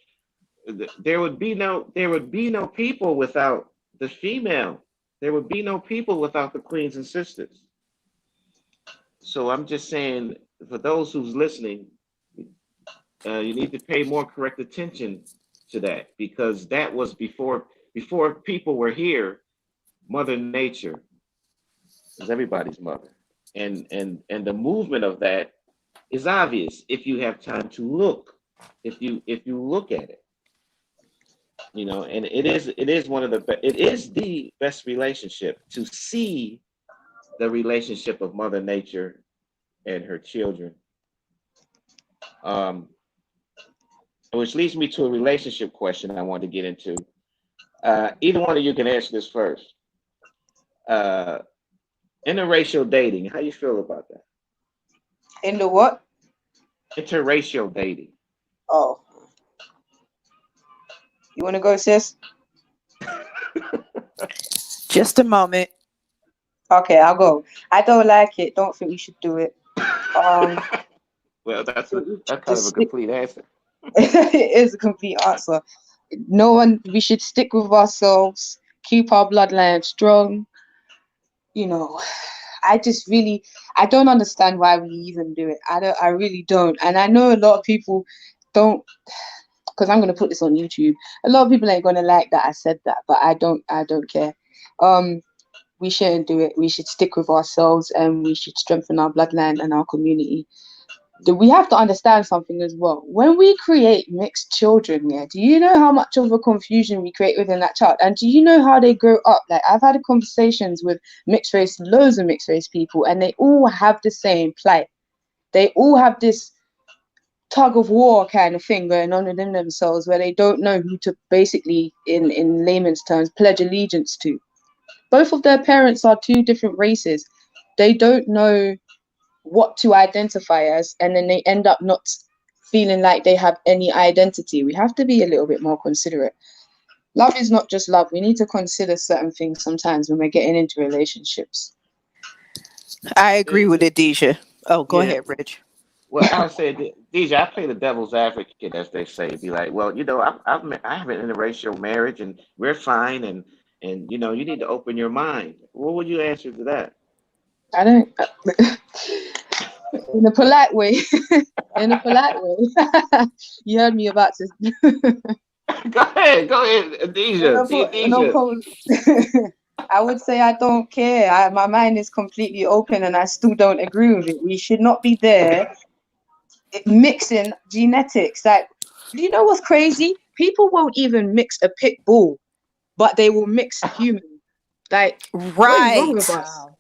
there would be no people without the female. There would be no people without the queens and sisters. So I'm just saying, for those who's listening, you need to pay more correct attention to that, because that was before people were here. Mother Nature is everybody's mother, and the movement of that is obvious if you have time to look. If you look at it, and it is the best relationship to see the relationship of Mother Nature and her children. Um, which leads me to a relationship question I want to get into. Either one of you can answer this first. Uh, Interracial dating, how you feel about that? In the what? Interracial dating. Oh, you want to go, sis? Just a moment. Okay, I'll go. I don't like it. Don't think we should do it. Um, Well, we that's should kind of a just stick. complete answer. It is a complete answer. No one. We should stick with ourselves. Keep our bloodline strong. You know, I just really, I don't understand why we even do it. I don't. I really don't. And I know a lot of people don't, because I'm gonna put this on YouTube. A lot of people ain't gonna like that I said that, but I don't. I don't care. Um, we shouldn't do it. We should stick with ourselves, and we should strengthen our bloodline and our community. We have to understand something as well. When we create mixed children, yeah, do you know how much of a confusion we create within that child? And do you know how they grow up? Like, I've had conversations with mixed race, loads of mixed race people, and they all have the same plight. They all have this tug of war kind of thing going on within themselves, where they don't know who to basically, in layman's terms, pledge allegiance to. Both of their parents are two different races. They don't know what to identify as, and then they end up not feeling like they have any identity. We have to be a little bit more considerate. Love is not just love. We need to consider certain things sometimes when we're getting into relationships. I agree with Adisha. Oh, go Yeah. ahead, Rich. Well, I would say, DJ, I play the devil's advocate, as they say. Be like, well, I have an interracial marriage, and we're fine, and you need to open your mind. What would you answer to that? I don't, in a polite way, in a polite way. You heard me about to. Go ahead, Adisha. See, No, Adisha. I would say I don't care. My mind is completely open, and I still don't agree with it. We should not be there mixing genetics. Like, do you know what's crazy? People won't even mix a pit bull, but they will mix human. Like, what is wrong with Right. us? Wow.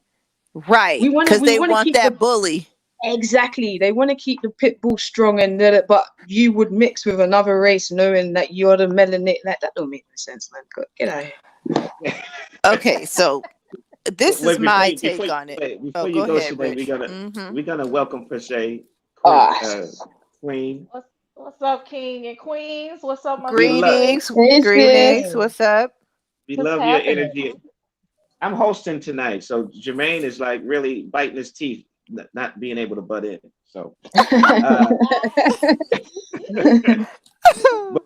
Right. Because We they want to want keep the that bully. exactly. They want to keep the pit bull strong, and but you would mix with another race, knowing that you're the melanin. Like, that don't make no sense, man. Get out of here. Okay, so this is Wait, before my you before take you, on it. wait, Oh, before you go go, ahead, Sinead, Rich. Mm-hmm. we're gonna welcome per se, Ah, Queen. What's up, King and Queens? What's up, my We love sisters? Greetings. hey Greetings. sis. Hey, What's up? we what's love your happening? energy. I'm hosting tonight, so Jermaine is like really biting his teeth, not being able to butt in. So, uh, but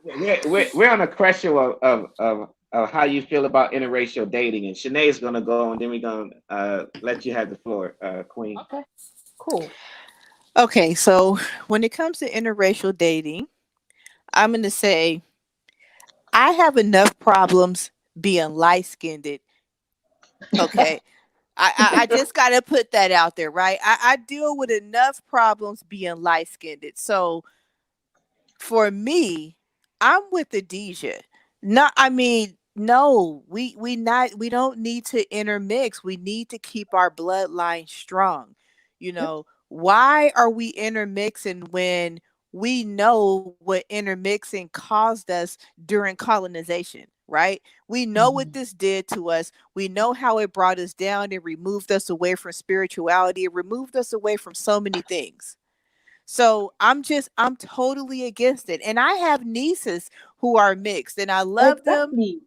we're on a question of how you feel about interracial dating, and Shanae's gonna go, and then we're gonna let you have the floor, Queen. Okay, cool. Okay, so when it comes to interracial dating, I'm going to say I have enough problems being light skinned. Okay. I just got to put that out there, right? I deal with enough problems being light skinned. So for me, I'm with Adesha. No, I mean, no, we don't need to intermix. We need to keep our bloodline strong. Yep. Why are we intermixing when we know what intermixing caused us during colonization, right? We know what Mhm. this did to us. We know how it brought us down. It removed us away from spirituality. It removed us away from so many things. So I'm totally against it. And I have nieces who are mixed and I love them. Exactly.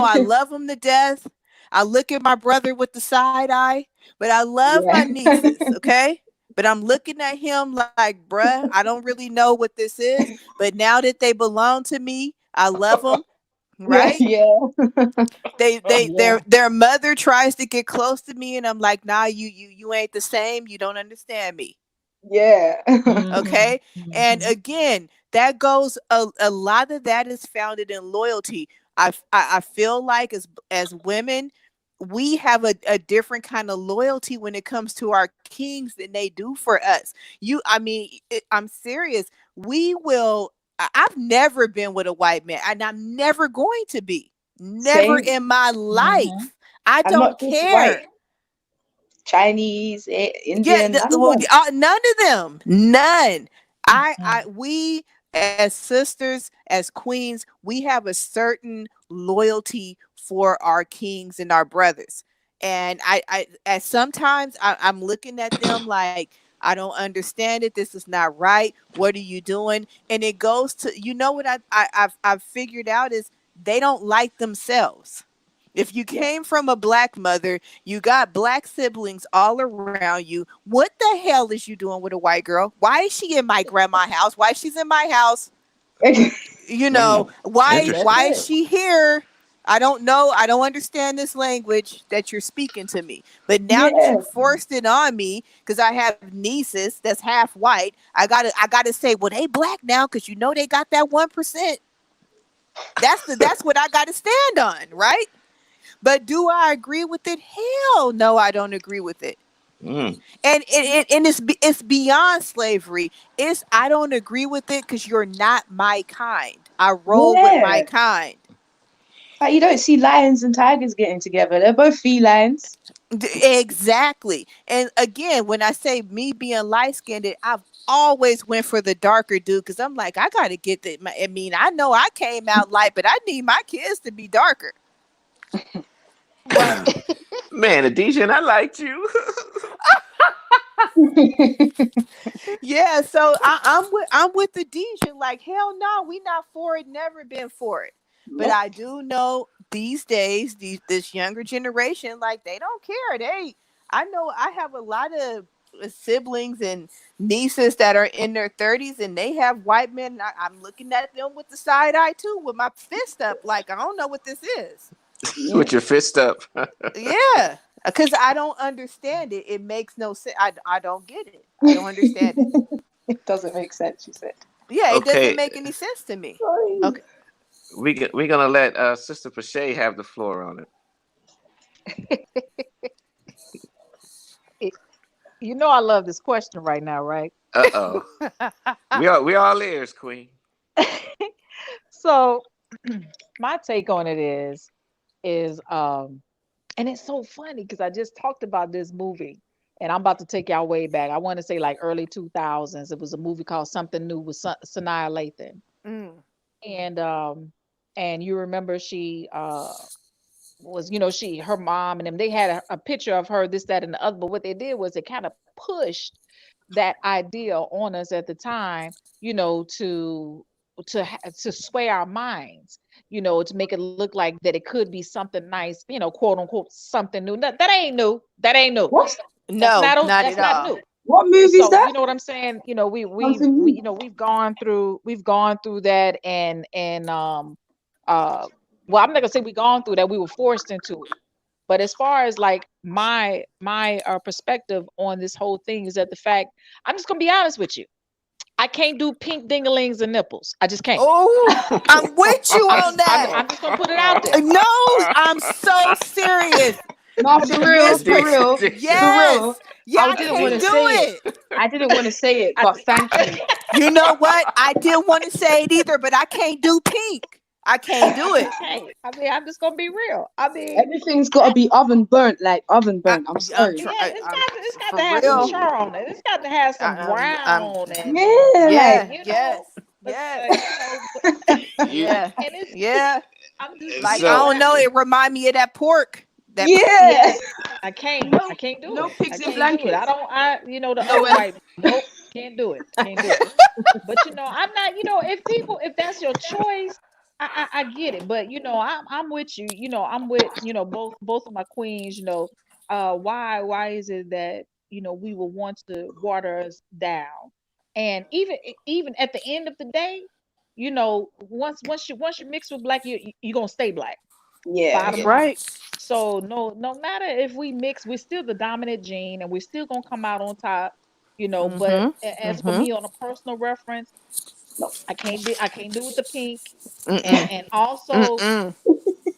I love them to death. I look at my brother with the side eye, but I love my Yeah. nieces, okay? But I'm looking at him like, bruh, I don't really know what this is. But now that they belong to me, I love them, Yeah, right? yeah, yeah. Their mother tries to get close to me, and I'm like, nah, you ain't the same. You don't understand me. Yeah. Okay. And Mhm. again, that goes a lot of that is founded in loyalty. I feel like as women, we have a different kind of loyalty when it comes to our kings than they do for us. I'm serious. We will I've never been with a white man, and I'm never going to be. Never Same. in my Mhm. life. I I'm don't not just white. care. Chinese, Yeah, Indian, none of well, them. none of them, none. Mhm. We as sisters, as queens, we have a certain loyalty for our kings and our brothers. And at sometimes I'm looking at them like, I don't understand it. This is not right. What are you doing? And it goes to, what I've figured out is they don't like themselves. If you Yeah. came from a black mother, you got black siblings all around you. What the hell is you doing with a white girl? Why is she in my grandma's house? Why she's in my house? Mm, That's Why interesting. is it. she here? I don't know. I don't understand this language that you're speaking to me. But now that Yeah. you forced it on me, because I have nieces that's half white, I gotta say, well, they black now because they got that 1%. That's what I gotta stand on, right? But do I agree with it? Hell no, I don't agree with it. Mm, And it's beyond slavery. It's I don't agree with it because you're not my kind. I roll with my Yeah. kind. Like you don't see lions and tigers getting together. They're both felines. Exactly. And again, when I say me being light skinned, I've always went for the darker dude because I'm like, I gotta get that. I mean, I know I came out light, but I need my kids to be darker. Right. man, Adesha, and I liked you. Yeah, so I'm with the DJ. Like, hell no, we not for it. Never been for it. But Nope. I do know these days, this younger generation, like they don't care. I know I have a lot of siblings and nieces that are in their 30s, and they have white men. And I'm looking at them with the side eye too, with my fist up, like I don't know what this is. Yeah. With your fist up. Yeah, because I don't understand it. It makes no sense. I don't get it. I don't understand it. It doesn't make sense, you said. Yeah, it doesn't Okay, make any sense to me. Sorry. Okay. we're gonna let Sister Pache have the floor on it. It- I love this question right now, right? Uh oh, we all ears, Queen. So my take on it is and it's so funny because I just talked about this movie and I'm about to take y'all way back. I want to say like early 2000s. It was a movie called Something New with Sanaa Lathan. Mm. And you remember she was, she, her mom and them, they had a picture of her, this, that, and the other. But what they did was they kind of pushed that idea on us at the time, to sway our minds, to make it look like that it could be something nice, quote unquote, something new. That ain't new. That ain't new. What? No, not That's at not all. new. What movie is So that? you know what I'm saying? Something new. We've gone through that and uh well, I'm not gonna say we gone through that. We were forced into it. But as far as like my perspective on this whole thing is that the fact, I'm just gonna be honest with you. I can't do pink dingalings and nipples. I just can't. Oh, I'm with you I'm on just I'm that. I'm just gonna put it out there. No, I'm so serious. No, Miss for Adesha, Patricia, real, Adesha. for yes. real. Yeah, I I didn't want can't to do say it. it. I didn't want to say it, I, but thank you. You know what? I didn't want to say it either, but I can't do pink. I can't I do just it. can't. I mean, I'm just gonna be real. I mean, Everything's got to be oven burnt, like oven I, burnt. I'm I'm sorry. trying. yeah, it's I'm got it's got for to have some real. char on it. It's got to have some I'm brown Yeah, and like yeah, yes, but, yes, You yeah, and it's yeah. I'm just Like you know I so don't I know. It remind me of that pork. That yeah. yeah No, I can't do no it. I pigs in can't do it. I blankets. don't the No, other white, nope, can't do it. Can't do it. But I'm not, if that's your choice, I get it. But I'm with you. I'm with both of my queens. Why is it that we will want to water us down, and even at the end of the day. once you mix with black, you're gonna stay black. Yeah. That's Bottom line. right. So no matter if we mix, we're still the dominant gene, and we're still gonna come out on top. But Mm-hmm. as for Mm-hmm. me, on a personal reference, no, I can't do with the pink, and Mm-mm. and also Mm-mm.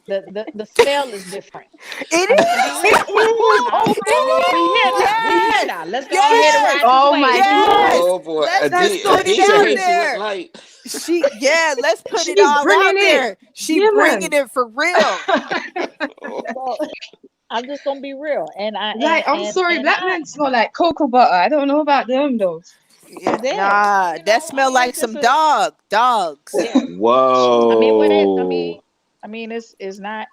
the smell is different. It I'm just gonna be is. real. I mean, we here now. We here Yes. now. Let's go ahead and Yes. ride this Oh wave. my We here. God. Yes. Oh boy, Let's That's just so put it Adisha out true. hates you with there. light. Let's put it She's all out bringing it. there. She Yeah, bringing man. it for real. Oh, So I'm just gonna be real, and I and Like, I'm and sorry, and black I men smell like cocoa butter. I don't know about them though. Yeah. yeah, Nah, that I smell mean, like it's just some a dogs. yeah. I mean, what it? whoa. I mean, it's not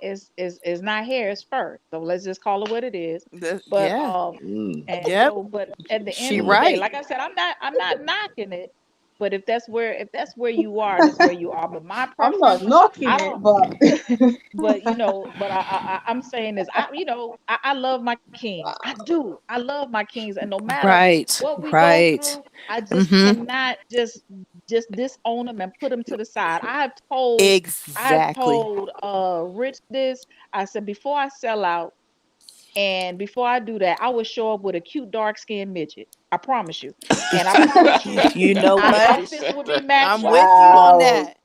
hair, it's fur. So let's just call it what it is. But Yeah. Mm, and Yep. but at the end She of the mm. day, right. like I said, I'm not knocking it. But if that's where you are, that's where you are. But my I'm not preference, knocking I it, don't. but But I'm saying is, I love my kings. I do. I love my kings, and no matter Right. what we go Right. through, I just Mm-hmm. cannot just disown them and put them to the side. Exactly. I have told Rich this. I said, before I sell out and before I do that, I will show up with a cute dark skinned midget. I promise you. And I promise you, You know our what? He outfits said will be that. I'm matching. with you on wow. that.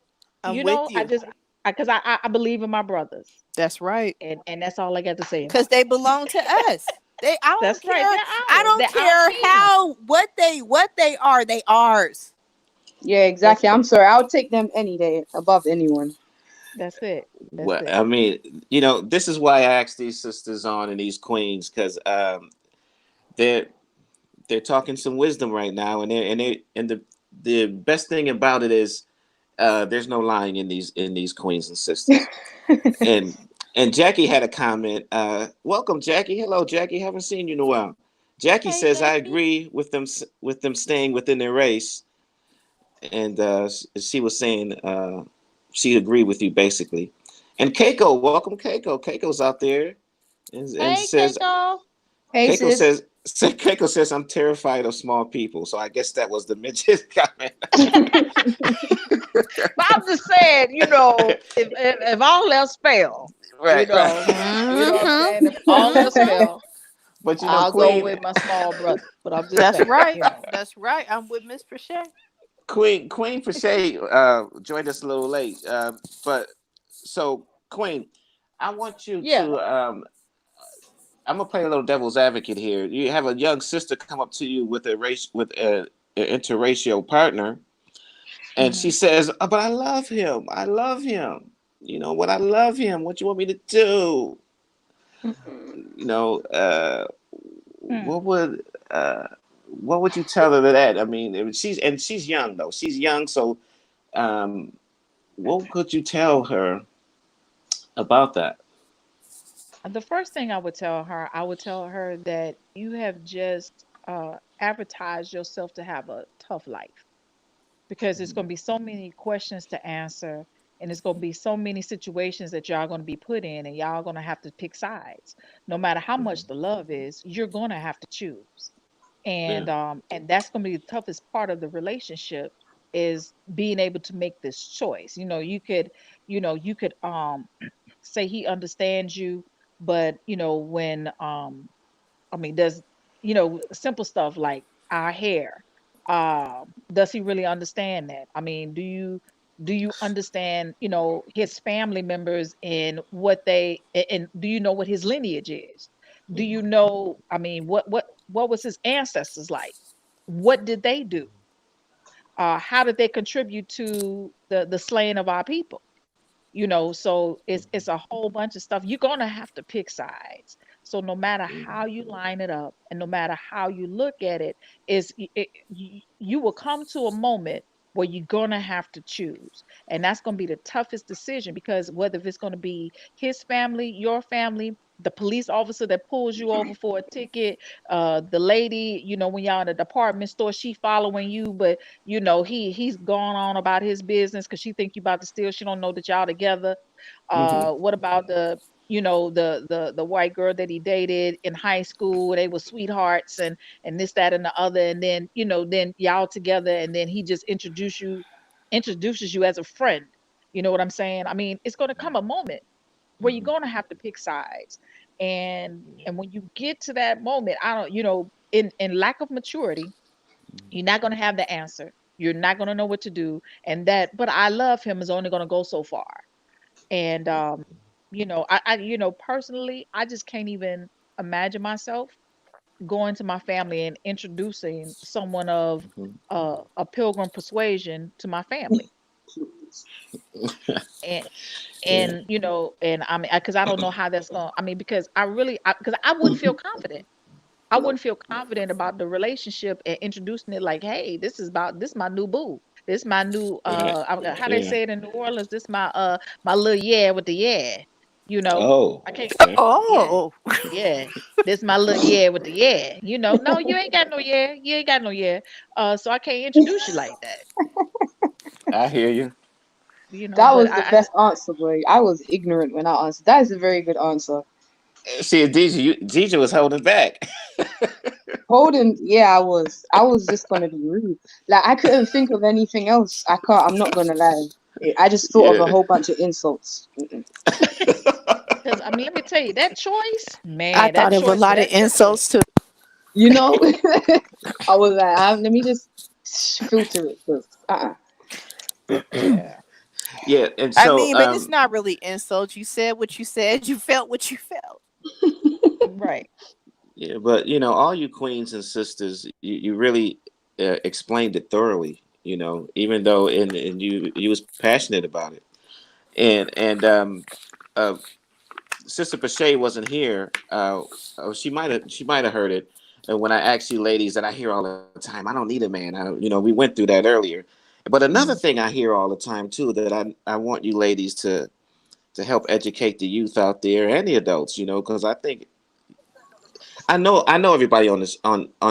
I'm with I you. just because I believe in my brothers, That's right. and that's all I got to say Cause about it. they belong to us. I don't That's right. care. They're I ours. don't They're our care kings. how what they are. They ours. Yeah, That's exactly. it. I'm sorry. I'll take them any day above anyone. That's it. That's Well, it. I mean, this is why I asked these sisters on and these queens because they're they're talking some wisdom right now, and the best thing about it is there's no lying in these queens and sisters. And Jackie had a comment. Welcome, Jackie. Hello, Jackie. Haven't seen you in a while. Jackie Hey, says I Jackie. agree with them staying within their race, and she was saying she agreed with you basically. And Keiko, welcome, Keiko. Keiko's out there, and Hey, says Keiko. Hey, Keiko sis. says Keiko says I'm terrified of small people. So I guess that was the midget comment. But I'm just saying, if all else fail, you Right, right. know, what I'm Mm-hmm. saying. If all else Mm-hmm. fail, But I'll go Queen with my small brother. But I'm just That's saying, right. That's right. I'm with Miss Prochet. Queen Fache joined us a little late. But so Queen, I want you Yeah. to I'm gonna play a little devil's advocate here. You have a young sister come up to you with an interracial partner, and she Hmm. says, oh, "But I love him. I love him. You know what? I love him. What you want me to do? You know, Hmm. what would uh, what would you tell her to that? I mean, she's young though. She's young, so um, what could you tell her about that? The first thing I would tell her that you have just advertised yourself to have a tough life, because there's going to be so many questions to answer, and it's going to be so many situations that y'all going to be put in, and y'all going to have to pick sides. No matter how much the love is, you're going to have to choose. Yeah. And that's going to be the toughest part of the relationship, is being able to make this choice. You could say he understands you, but when I mean, does simple stuff like our hair? Does he really understand that? I mean, do you understand his family members and and do you know what his lineage is? Do you know? I mean, what was his ancestors like? What did they do? How did they contribute to the slaying of our people? So it's a whole bunch of stuff. You're gonna have to pick sides. So no matter how you line it up and no matter how you look at it, you will come to a moment where you're gonna have to choose, and that's gonna be the toughest decision, because whether if it's gonna be his family, your family, the police officer that pulls you over for a ticket, the lady, when y'all in a department store, she following you, but he's gone on about his business because she think you about to steal. She don't know that y'all together. Hmm. What about the white girl that he dated in high school? They were sweethearts, and this, that, and the other, and then then y'all together, and then he just introduced you. introduces you as a friend. You know what I'm saying? I mean, it's going to come a moment where you're Mhm. going to have to pick sides. Yeah. And when you get to that moment, I don't, in lack of maturity, Mhm. you're not going to have the answer. You're not going to know what to do. And that, but I love him is only going to go so far. And personally, I just can't even imagine myself going to my family and introducing someone of Mhm. a pilgrim persuasion to my family. And Yeah. and I mean, because I don't know how that's going. I mean, because because I wouldn't feel confident. I wouldn't feel confident about the relationship and introducing it like, hey, this my new boo. This my new Yeah. how they Yeah. say it in New Orleans, this my little yeah with the yeah. You know, Oh, I can't okay. yeah. Oh, Yeah. This my little yeah with the yeah. No, you ain't got no yeah. You ain't got no yeah. So I can't introduce you like that. I hear you. That But was the best answer, boy. I was ignorant when I answered. That is a very good answer. See, DJ was holding back. Holden, yeah, I was. I was just gonna be rude. Like I couldn't think of anything else. I can't. I'm not gonna lie. I just thought of a Yeah. whole bunch of insults. Mm-mm. because I mean, let me tell you, that choice, I man, that thought of a choice for lot of that second. insults too. You know, I was like, let me just filter it first. Yeah. Yeah, and I so mean, but it's not really insults. You said what you said. You felt what you felt. Right. yeah, but all you queens and sisters, you really explained it thoroughly. Even though and you was passionate about it, and uh, Sister Pache wasn't here. Oh, she might have heard it. And when I asked you ladies that I hear all the time, I don't need a man. We went through that earlier. But another Mhm. thing I hear all the time too that I want you ladies to help educate the youth out there and the adults. Because I know everybody on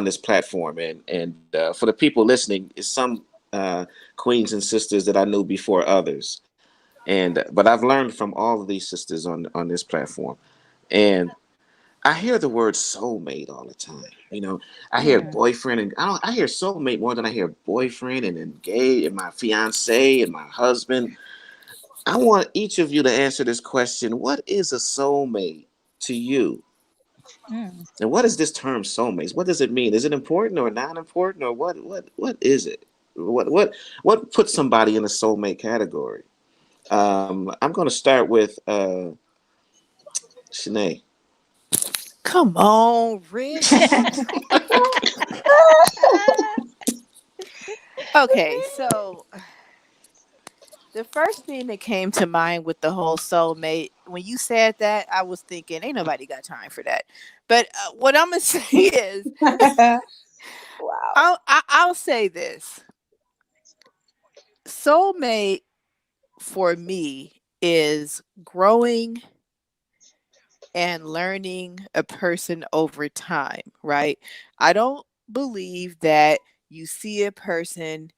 this platform, and for the people listening, is some queens and sisters that I knew before others, and but I've learned from all of these sisters on this platform, and I hear the word soulmate all the time. I hear Mm. boyfriend, and I hear soulmate more than I hear boyfriend and engaged and my fiance and my husband. I want each of you to answer this question: what is a soulmate to you? Mm. And what is this term soulmates? What does it mean? Is it important or not important, or what is it? What puts somebody in the soulmate category? I'm going to start with Shanae. Come on, Rich. Okay, so the first thing that came to mind with the whole soulmate, when you said that, I was thinking, ain't nobody got time for that. But what I'm gonna say is, Wow. I'll say this: soulmate for me is growing and learning a person over time, right? I don't believe that you see a person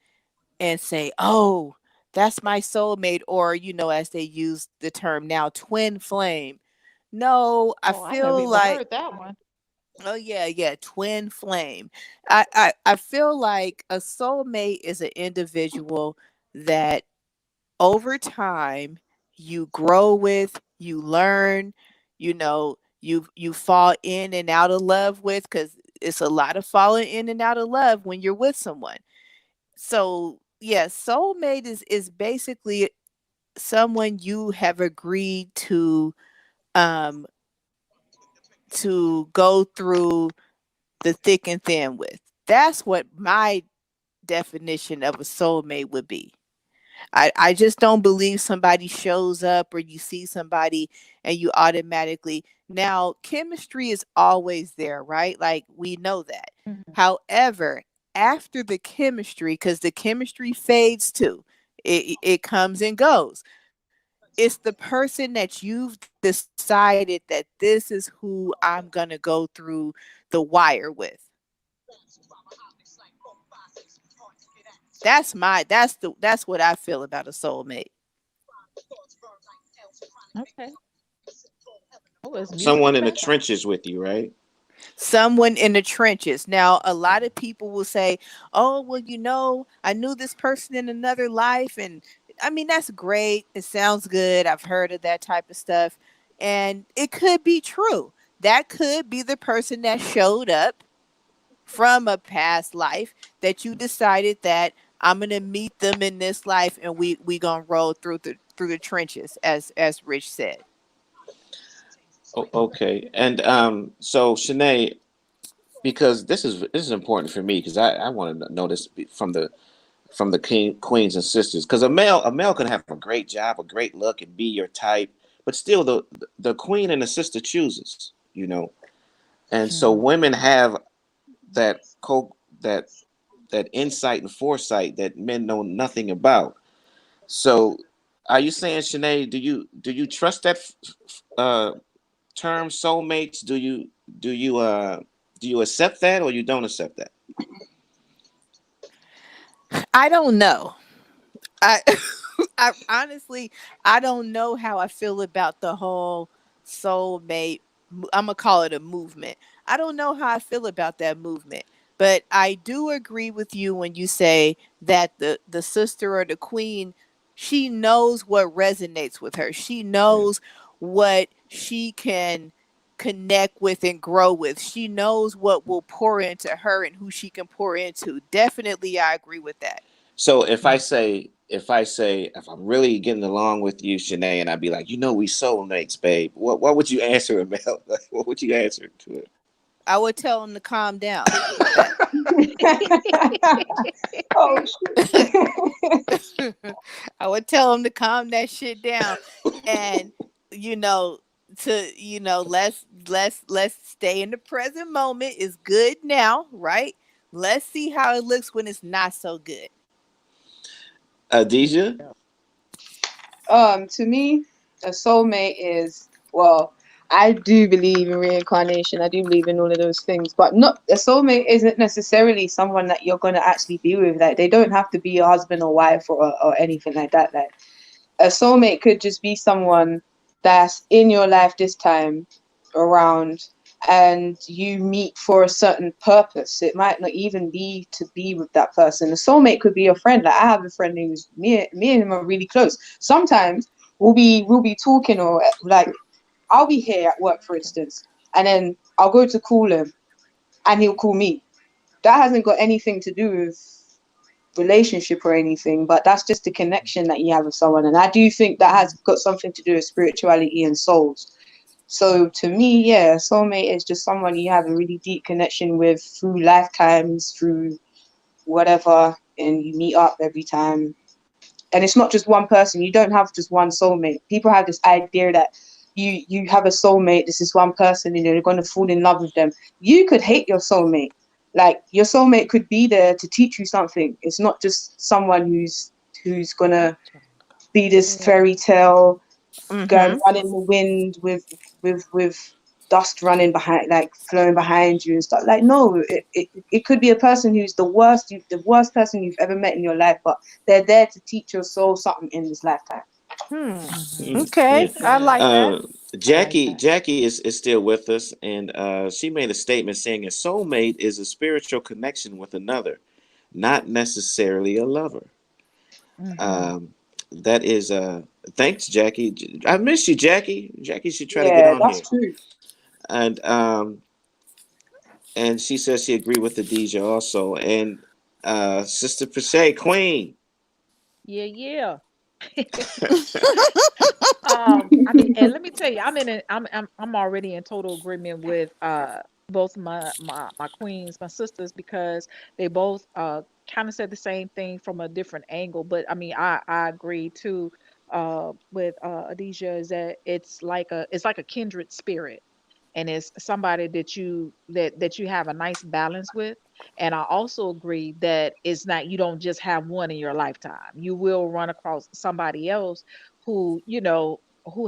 and say, oh, that's my soulmate, or, as they use the term now, twin flame. No, I Oh, I never feel even like, heard that one. oh, yeah, yeah, twin flame. I feel like a soulmate is an individual that over time you grow with, you learn, you fall in and out of love with, because it's a lot of falling in and out of love when you're with someone. So yeah, soulmate is basically someone you have agreed um to go through the thick and thin with. That's what my definition of a soulmate would be. I just don't believe somebody shows up or you see somebody and you automatically, now chemistry is always there, right? Like we know that. Mhm. However, after the chemistry, because the chemistry fades too, it comes and goes. It's the person that you've decided that this is who I'm gonna go through the wire with. That's what I feel about a soulmate. Okay. Oh, it's music in Someone the in the background. trenches with you, right? Someone in the trenches. Now, a lot of people will say, "Oh, well, I knew this person in another life." And I mean, that's great. It sounds good. I've heard of that type of stuff. And it could be true. That could be the person that showed up from a past life that you decided that I'm going to meet them in this life, and we going to roll through the trenches, as Rich said. Okay. And so Shanae, because this is important for me because I want to know this from the queens and sisters, because a male can have a great job, a great look, and be your type, but still the queen and the sister chooses. And so Mhm. women have that that insight and foresight that men know nothing about. So are you saying, Shanae, do you trust that uh term soulmates? Do you accept that, or you don't accept that? I don't know. I I honestly, I don't know how I feel about the whole soulmate. I'm gonna call it a movement. I don't know how I feel about that movement, but I do agree with you when you say that the sister or the queen, she knows what resonates with her. She knows what she can connect with and grow with. She knows what will pour into her and who she can pour into. Definitely, I agree with that. So if I'm really getting along with you, Shanae, and I'd be like, we soulmates, babe. What would you answer about? What would you answer to it? I would tell him to calm down with that. Oh shit. I would tell him to calm that shit down, and you know let's stay in the present moment. It's good now, right? Let's see how it looks when it's not so good. Deja? To me, a soulmate is, well, I do believe in reincarnation. I do believe in all of those things, but not a soulmate isn't necessarily someone that you're gonna actually be with. Like they don't have to be your husband or wife or anything like that. Like a soulmate could just be someone that's in your life this time around, and you meet for a certain purpose. It might not even be to be with that person. A soulmate could be a friend. Like I have a friend who's me and him are really close. Sometimes we'll be talking, or like I'll be here at work, for instance, and then I'll go to call him and he'll call me. That hasn't got anything to do with relationship or anything, but that's just the connection that you have with someone. And I do think that has got something to do with spirituality and souls. So to me, yeah, soulmate is just someone you have a really deep connection with through lifetimes, through whatever, and you meet up every time. And it's not just one person. You don't have just one soulmate. People have this idea that you have a soulmate. This is one person, and you're going to fall in love with them. You could hate your soulmate. Like your soulmate could be there to teach you something. It's not just someone who's gonna be this fairy tale going Mm-hmm. run in the wind with dust running behind, like flowing behind you and stuff. Like no, it could be a person who's the worst person you've ever met in your life, but they're there to teach your soul something in this lifetime. Yeah. Okay, I like that. Jackie is still with us, and she made a statement saying a soulmate is a spiritual connection with another, not necessarily a lover. Mhm. Um, that is thanks, Jackie. I miss you, Jackie. Jackie should try to get Yeah, on that's here. true. And she says she agreed with the DJ also. And Sister Pache, Queen. Yeah, yeah. I mean, and let me tell you, I'm already in total agreement with both my queens, my sisters, because they both kind of said the same thing from a different angle. But I mean, I agree too with Adisha, is that it's like a kindred spirit, and it's somebody that you have a nice balance with. And I also agree that it's not, you don't just have one in your lifetime. You will run across somebody else who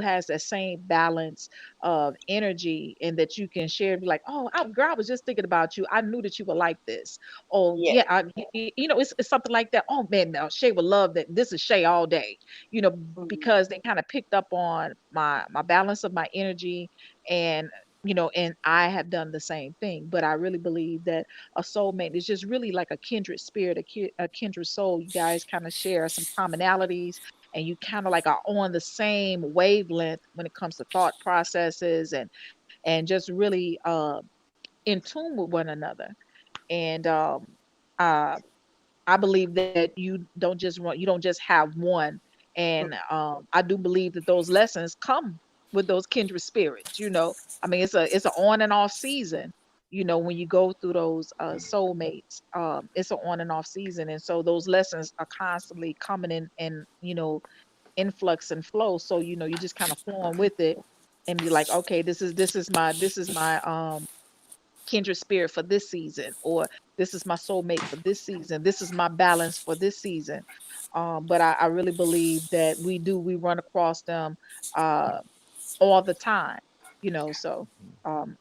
has that same balance of energy, and that you can share, be like, oh, girl, I was just thinking about you, I knew that you would like this. Oh Yeah. yeah, it's something like that. Oh man, now Shay would love that. This is Shay all day, you know Mhm. because they kind of picked up on my balance of my energy. And and I have done the same thing. But I really believe that a soulmate is just really like a kindred spirit, a kindred soul. You guys kind of share some commonalities, and you kind of like are on the same wavelength when it comes to thought processes, and just really in tune with one another. And uh, I believe that you don't just have one. And I do believe that those lessons come with those kindred spirits. I mean, it's an on and off season. When you go through those soulmates, it's an on and off season, and so those lessons are constantly coming in, influx and flow. So you just kind of flowing with it, and be like, okay, this is my kindred spirit for this season, or this is my soulmate for this season, this is my balance for this season. But I really believe that we run across them uh all the time. So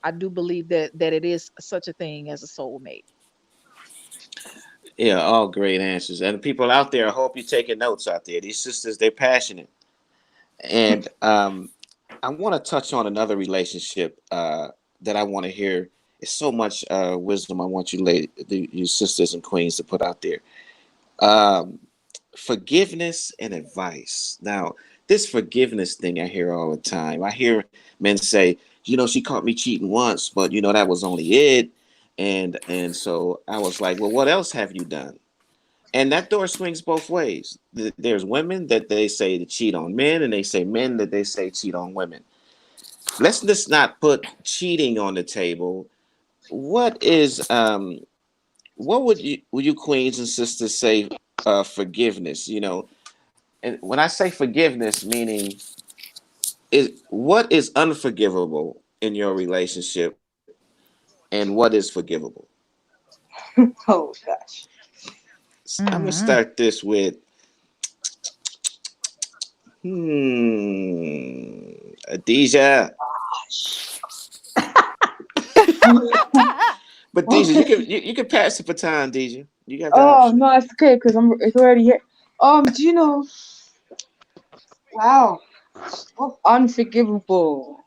I do believe that it is such a thing as a soulmate. Yeah, all great answers. And the people out there, I hope you're taking notes out there. These sisters, they're passionate. And I want to touch on another relationship that I want to hear. It's so much wisdom I want you sisters and queens to put out there. Um, Forgiveness and advice. Now, this forgiveness thing I hear all the time. I hear men say, she caught me cheating once, but that was only it. And so I was like, well, what else have you done? And that door swings both ways. There's women that they say to cheat on men, and they say men that they say cheat on women. Let's just not put cheating on the table. What is what would you queens and sisters say forgiveness? And when I say forgiveness, meaning is what is unforgivable in your relationship, and what is forgivable? Oh gosh. I'm gonna Hmm. start this with Adija. But Deja, you can pass the baton, Deja. You have the Oh option. no, it's okay because it's already here. Do you know? Wow, what's unforgivable?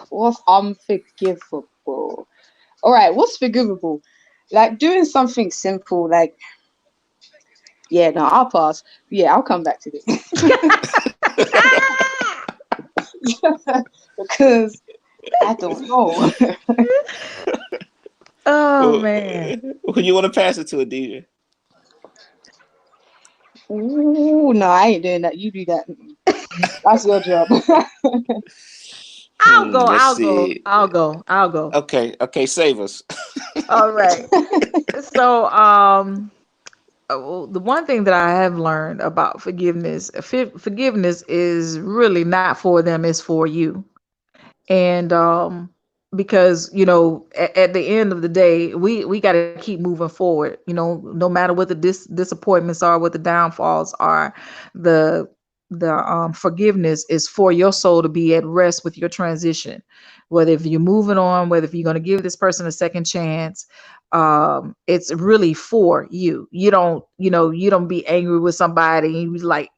What's unforgivable? All right, what's forgivable? Like doing something simple, like yeah, no, I'll pass. Yeah, I'll come back to this because I don't know. Oh Who, man. who you want to pass it to, Deja? Ooh, no, I ain't doing that. You do that. Mm-mm. That's your job. Let's I'll go. see. I'll go. I'll go. Okay, save us. All right. So, well, the one thing that I have learned about forgiveness, forgiveness is really not for them, it's for you. And because at the end of the day, we got to keep moving forward, no matter what the disappointments are, what the downfalls are. The the forgiveness is for your soul to be at rest with your transition, whether if you're moving on, whether if you're going to give this person a second chance. It's really for you. You don't be angry with somebody and you was like,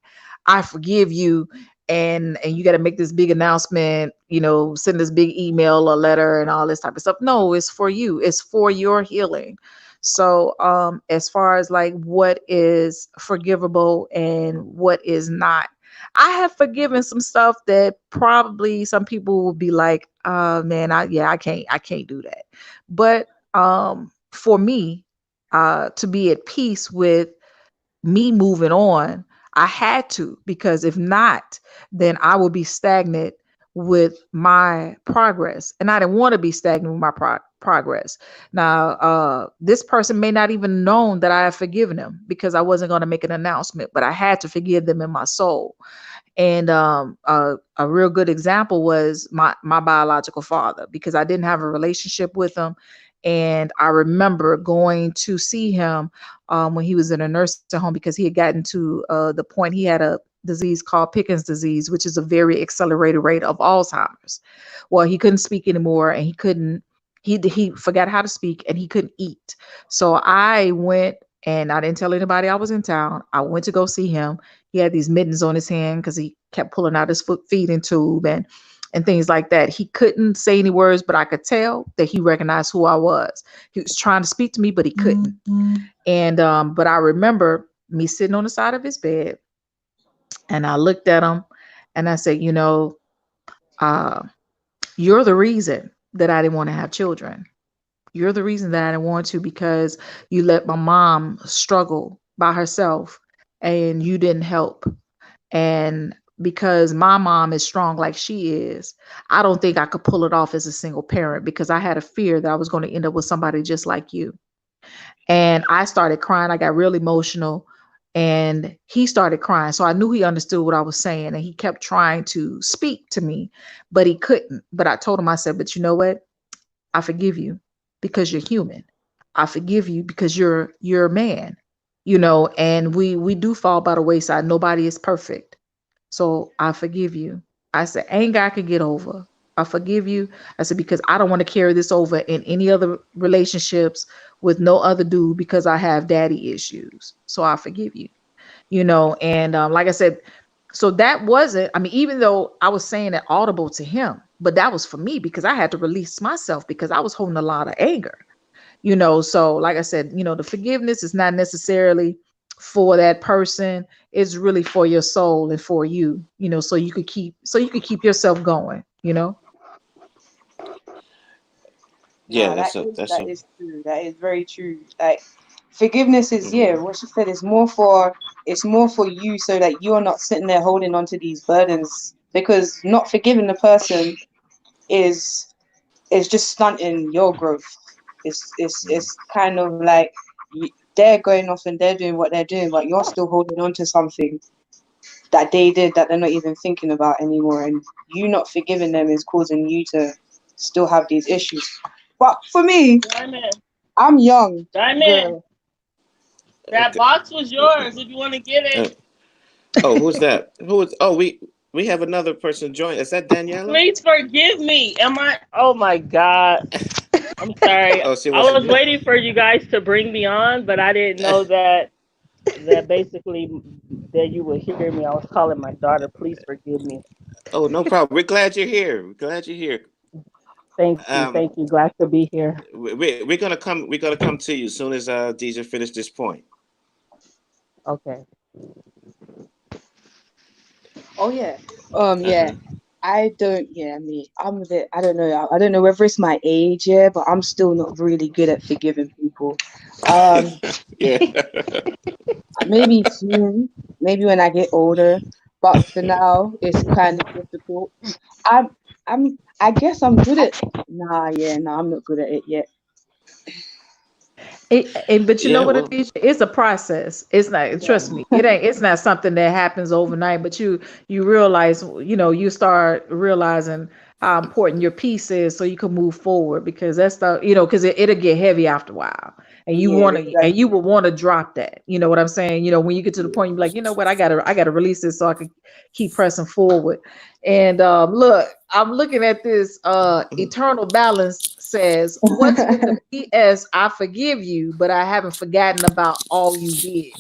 I forgive you, and you got to make this big announcement, send this big email or letter and all this type of stuff. No, it's for you, it's for your healing. So as far as like what is forgivable and what is not, I have forgiven some stuff that probably some people will be like, man, I can't do that. But for me, to be at peace with me moving on, I had to, because if not, then I would be stagnant with my progress. And I didn't want to be stagnant with my progress. Now, this person may not even known that I have forgiven him because I wasn't going to make an announcement, but I had to forgive them in my soul. And a real good example was my biological father, because I didn't have a relationship with him. And I remember going to see him when he was in a nursing home, because he had gotten to the point he had a disease called Pickens disease, which is a very accelerated rate of Alzheimer's. Well, he couldn't speak anymore, and he forgot how to speak, and he couldn't eat. So I went, and I didn't tell anybody I was in town. I went to go see him. He had these mittens on his hand because he kept pulling out his foot feeding tube, and and things like that. He couldn't say any words, but I could tell that he recognized who I was. He was trying to speak to me, but he couldn't. And but I remember me sitting on the side of his bed, and I looked at him, and I said, you know, uh, you're the reason that I didn't want to have children. You're the reason that I didn't want to, because you let my mom struggle by herself and you didn't help. And because my mom is strong like she is, I don't think I could pull it off as a single parent, because I had a fear that I was going to end up with somebody just like you. And I started crying. I got real emotional, and he started crying. So I knew he understood what I was saying, and he kept trying to speak to me, but he couldn't. But I told him, I said, but you know what? I forgive you because you're human. I forgive you because you're a man, you know, and we do fall by the wayside. Nobody is perfect. So I forgive you. I said, anger I can get over. I forgive you. I said, because I don't want to carry this over in any other relationships with no other dude, because I have daddy issues. So I forgive you, you know. And like I said, so that wasn't, I mean, even though I was saying it audible to him, but that was for me because I had to release myself, because I was holding a lot of anger, you know. So like I said, you know, the forgiveness is not necessarily for that person. It's really for your soul and for you, you know, so you could keep yourself going, you know. Yeah, No, that that's that a is true. That is very true. Like forgiveness is, yeah, mhm. what she said, it's more for you, so that you're not sitting there holding on to these burdens, because not forgiving the person is just stunting your growth. It's kind of like they're going off and they're doing what they're doing, but you're still holding on to something that they did that they're not even thinking about anymore, and you not forgiving them is causing you to still have these issues. But for me, JarMayn, I'm young, JarMayn, girl. that Okay. box was yours if you want to get Uh, it. oh, who's that? Who is? Oh, we have another person join. Is that Daniela? Please forgive me. Am I? Oh my God. I'm sorry. Oh, she I wants to was be. waiting for you guys to bring me on, but I didn't know that basically that you would hear me. I was calling my daughter. Please forgive me. Oh, no problem. We're glad you're here. We're glad you're here. Thank you. Um, Thank you. Glad to be here. we're gonna come. We're gonna come to you as soon as DJ finish this point. Okay. Oh yeah. Uh Yeah. huh. I don't. Yeah. I'm a bit. I don't know. I don't know whether it's my age. Yeah, but I'm still not really good at forgiving people. Um. Yeah. Maybe soon. Maybe when I get older. But for now, it's kind of difficult. I'm. I guess I'm good at. Nah. Yeah. No, I'm not good at it yet. But you know Yeah. what, Well. Alicia? It's a process. It's not, trust me, Yeah. it's not something that happens overnight, but you realize, you know, you start realizing how important your piece is so you can move forward, because that's the, you know, because it'll get heavy after a while. And you Yeah. want to, and you Exactly. will want to drop that. You know what I'm saying? You know, when you get to the point, you're like, you know what, I gotta release this so I can keep pressing forward. And look, I'm looking at this. Eternal Balance says, "What's with the PS? I forgive you, but I haven't forgotten about all you did."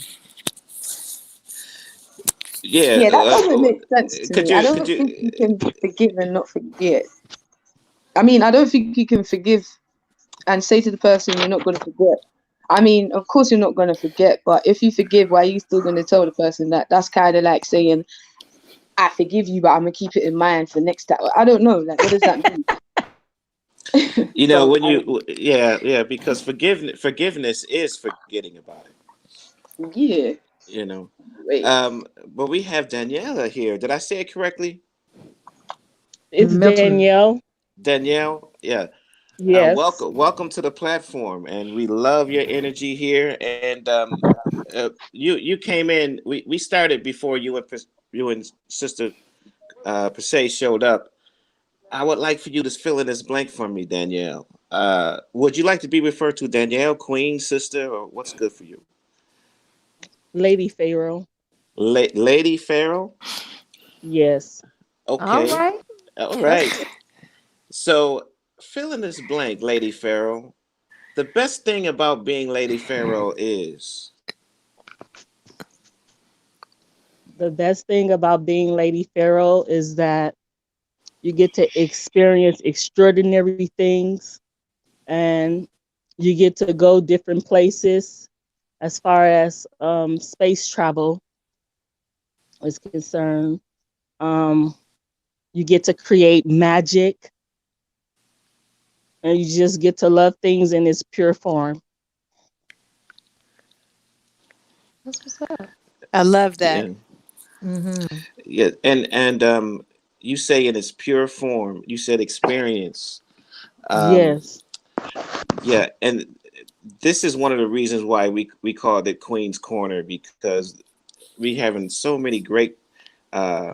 Yeah. Yeah. That doesn't make sense to me. I Could don't you? think you can forgive and not forget. I mean, I don't think you can forgive and say to the person you're not going to forget. I mean, of course you're not going to forget, but if you forgive, why are you still going to tell the person that? That's kind of like saying, I forgive you, but I'm going to keep it in mind for next time. I don't know. Like, what does that mean? You know So, when you. Yeah. Yeah. Because forgiveness is forgetting about it. yeah. You know. Wait. But we have Daniela here. Did I say it correctly? It's Mentally. Danielle. Danielle. Yeah. Yes. Welcome to the platform, and we love your energy here. And you came in. We started before you and Sister Persay showed up. I would like for you to fill in this blank for me, Danielle. Would you like to be referred to Danielle, Queen, Sister, or what's good for you? Lady Pharaoh. Lady Farrell. Yes. All Okay. right. All That's right. good. So fill in this blank, Lady Farrell. The best thing about being Lady Farrell is. The best thing about being Lady Pharaoh is that You get to experience extraordinary things, and you get to go different places as far as space travel is concerned. Um, you get to create magic, and you just get to love things in its pure form. That's what's up. I love that. Yeah, Mm-hmm. yeah, and you say in its pure form. You said experience. Um, Yes. yeah, and this is one of the reasons why we called it Queen's Corner, because we having so many great uh,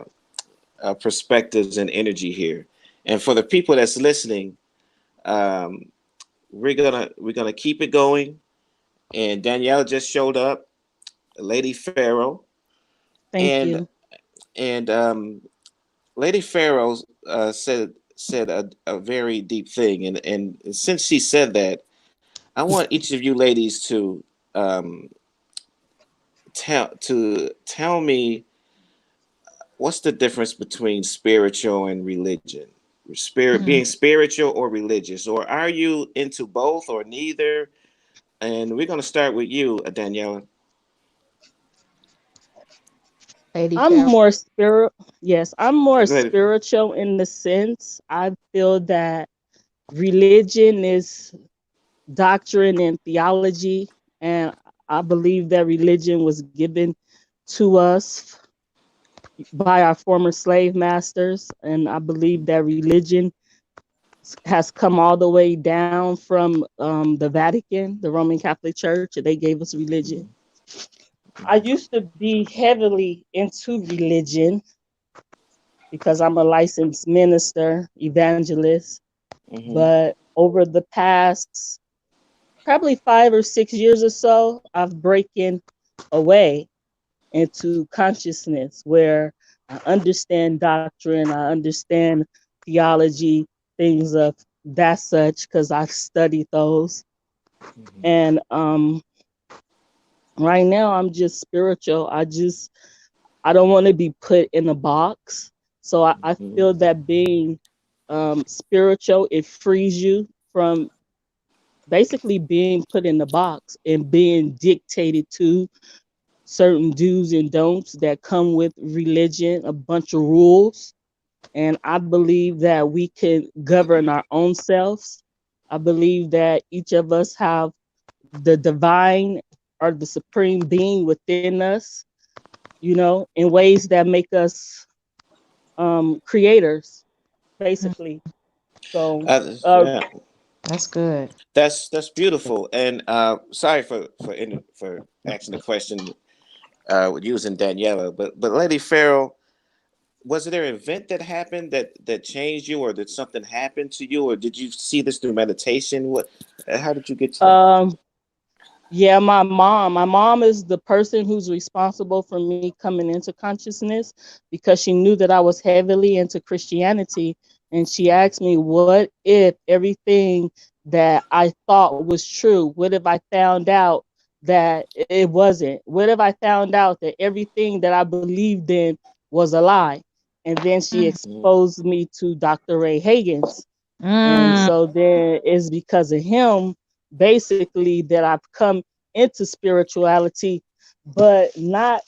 perspectives and energy here. And for the people that's listening, um, we're gonna keep it going. And Danielle just showed up, Lady Pharaoh, Thank and you. and Lady Pharaoh said a very deep thing, and since she said that, I want each of you ladies to um, tell me what's the difference between spiritual and religion. Spirit being spiritual or religious, or are you into both or neither? And we're gonna start with you, Daniela. Lady I'm Farrell. more spirit. Yes, I'm more Go ahead. spiritual in the sense I feel that religion is doctrine and theology, and I believe that religion was given to us by our former slave masters, and I believe that religion has come all the way down from the Vatican, the Roman Catholic Church. They gave us religion. I used to be heavily into religion because I'm a licensed minister, evangelist. Mm-hmm. But over the past probably 5 or 6 years or so, I've broken away into consciousness where I understand doctrine, I understand theology, things of that such, because I've studied those. And right now, I'm just spiritual. I don't want to be put in a box. So I feel Mm-hmm. that being spiritual, it frees you from basically being put in the box and being dictated to certain do's and don'ts that come with religion, a bunch of rules. And I believe that we can govern our own selves. I believe that each of us have the divine or the supreme being within us, in ways that make us creators, basically. So, Yeah, That's good. that's beautiful. And sorry for asking the question with using Daniela, but Lady Farrell, was there an event that happened that changed you, or did something happen to you, or did you see this through meditation? What? How did you get to that? um, yeah, my mom. My mom is the person who's responsible for me coming into consciousness because she knew that I was heavily into Christianity. And she asked me, what if everything that I thought was true? What if I found out that it wasn't? What if I found out that everything that I believed in was a lie? And then she exposed me to Dr. Ray Hagen's. And Mm. so then it's because of him, basically, that I've come into spirituality, but not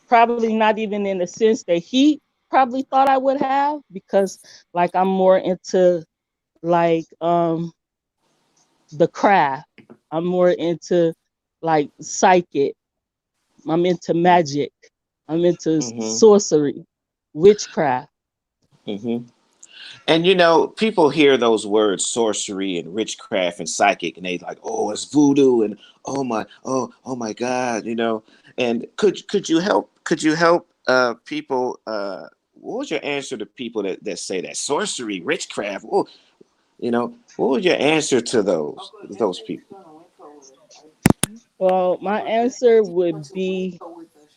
probably not even in the sense that he probably thought I would have, because like I'm more into like the craft. I'm more into like psychic. I'm into magic. I'm into Mm-hmm. sorcery, witchcraft. Mm-hmm. And people hear those words sorcery and witchcraft and psychic, and they like, oh, it's voodoo, and oh my God, And could you help people? What was your answer to people that say that sorcery, witchcraft? Oh, what was your answer to those people? Well, my answer would be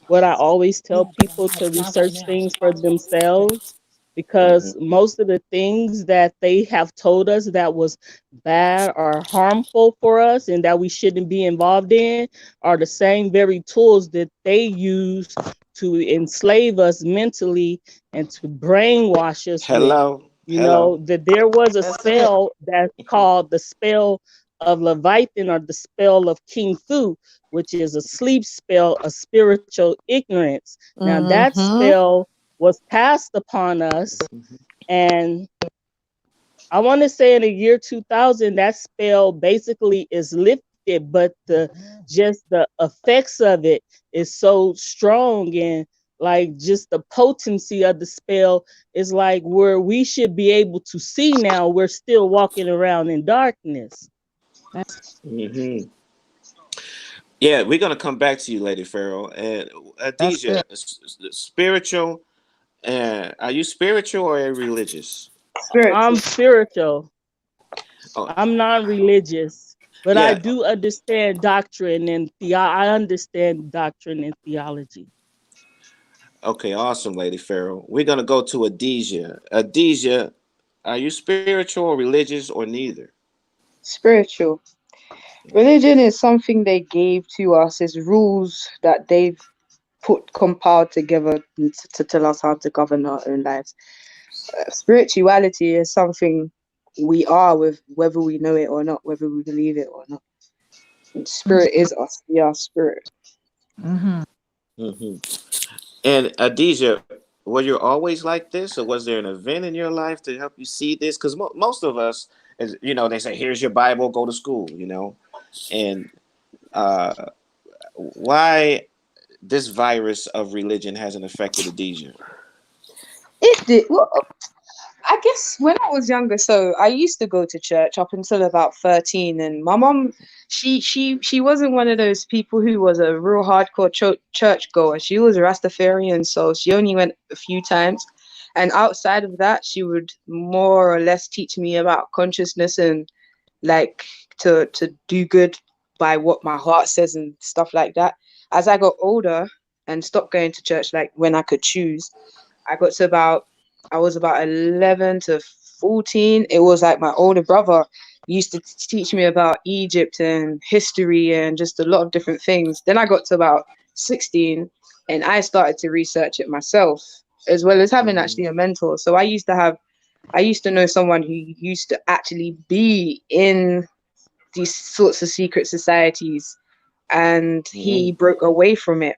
what I always tell people, to research things for themselves, because Mm-hmm. most of the things that they have told us that was bad or harmful for us and that we shouldn't be involved in are the same very tools that they use to enslave us mentally and to brainwash us with, Hello. you know, that there was a That's it. spell that's called the spell of Leviathan or the spell of King Thu, which is a sleep spell, a spiritual ignorance. Now that Mm-hmm. spell was passed upon us, and I want to say in the year 2000, that spell basically is lifted, but the effects of it is so strong, and like just the potency of the spell is like where we should be able to see now. We're still walking around in darkness. Mm-hmm. Yeah, we're gonna come back to you, Lady Pharaoh. And That's Adija, good. spiritual. Are you spiritual or religious? I'm Spiritual. spiritual. Oh, I'm non-religious, but I yeah. do understand doctrine and I understand doctrine and theology. Okay, awesome, Lady Pharaoh. We're gonna go to Adija. Adija, are you spiritual or religious or neither? Spiritual. Religion is something they gave to us, is rules that they've put compiled together to tell us how to govern our own lives. Spirituality is something we are, with whether we know it or not, whether we believe it or not. And spirit is us. We are spirit. Mm-hmm. Hmm. And Adija, were you always like this, or was there an event in your life to help you see this? Because most of us, as you know, they say, "Here's your Bible, go to school," you know. And uh, why this virus of religion hasn't affected Adija? It did. Well, I guess when I was younger, so I used to go to church up until about 13, and my mom, she wasn't one of those people who was a real hardcore church goer. She was a Rastafarian, so she only went a few times, and outside of that, she would more or less teach me about consciousness and like to do good by what my heart says and stuff like that. As I got older and stopped going to church, like when I could choose, I got to about I was about 11 to 14. It was like my older brother used to teach me about Egypt and history and just a lot of different things. Then I got to about 16 and I started to research it myself, as well as having Hmm. actually a mentor. So I used to know someone who used to actually be in these sorts of secret societies, and Hmm. he broke away from it.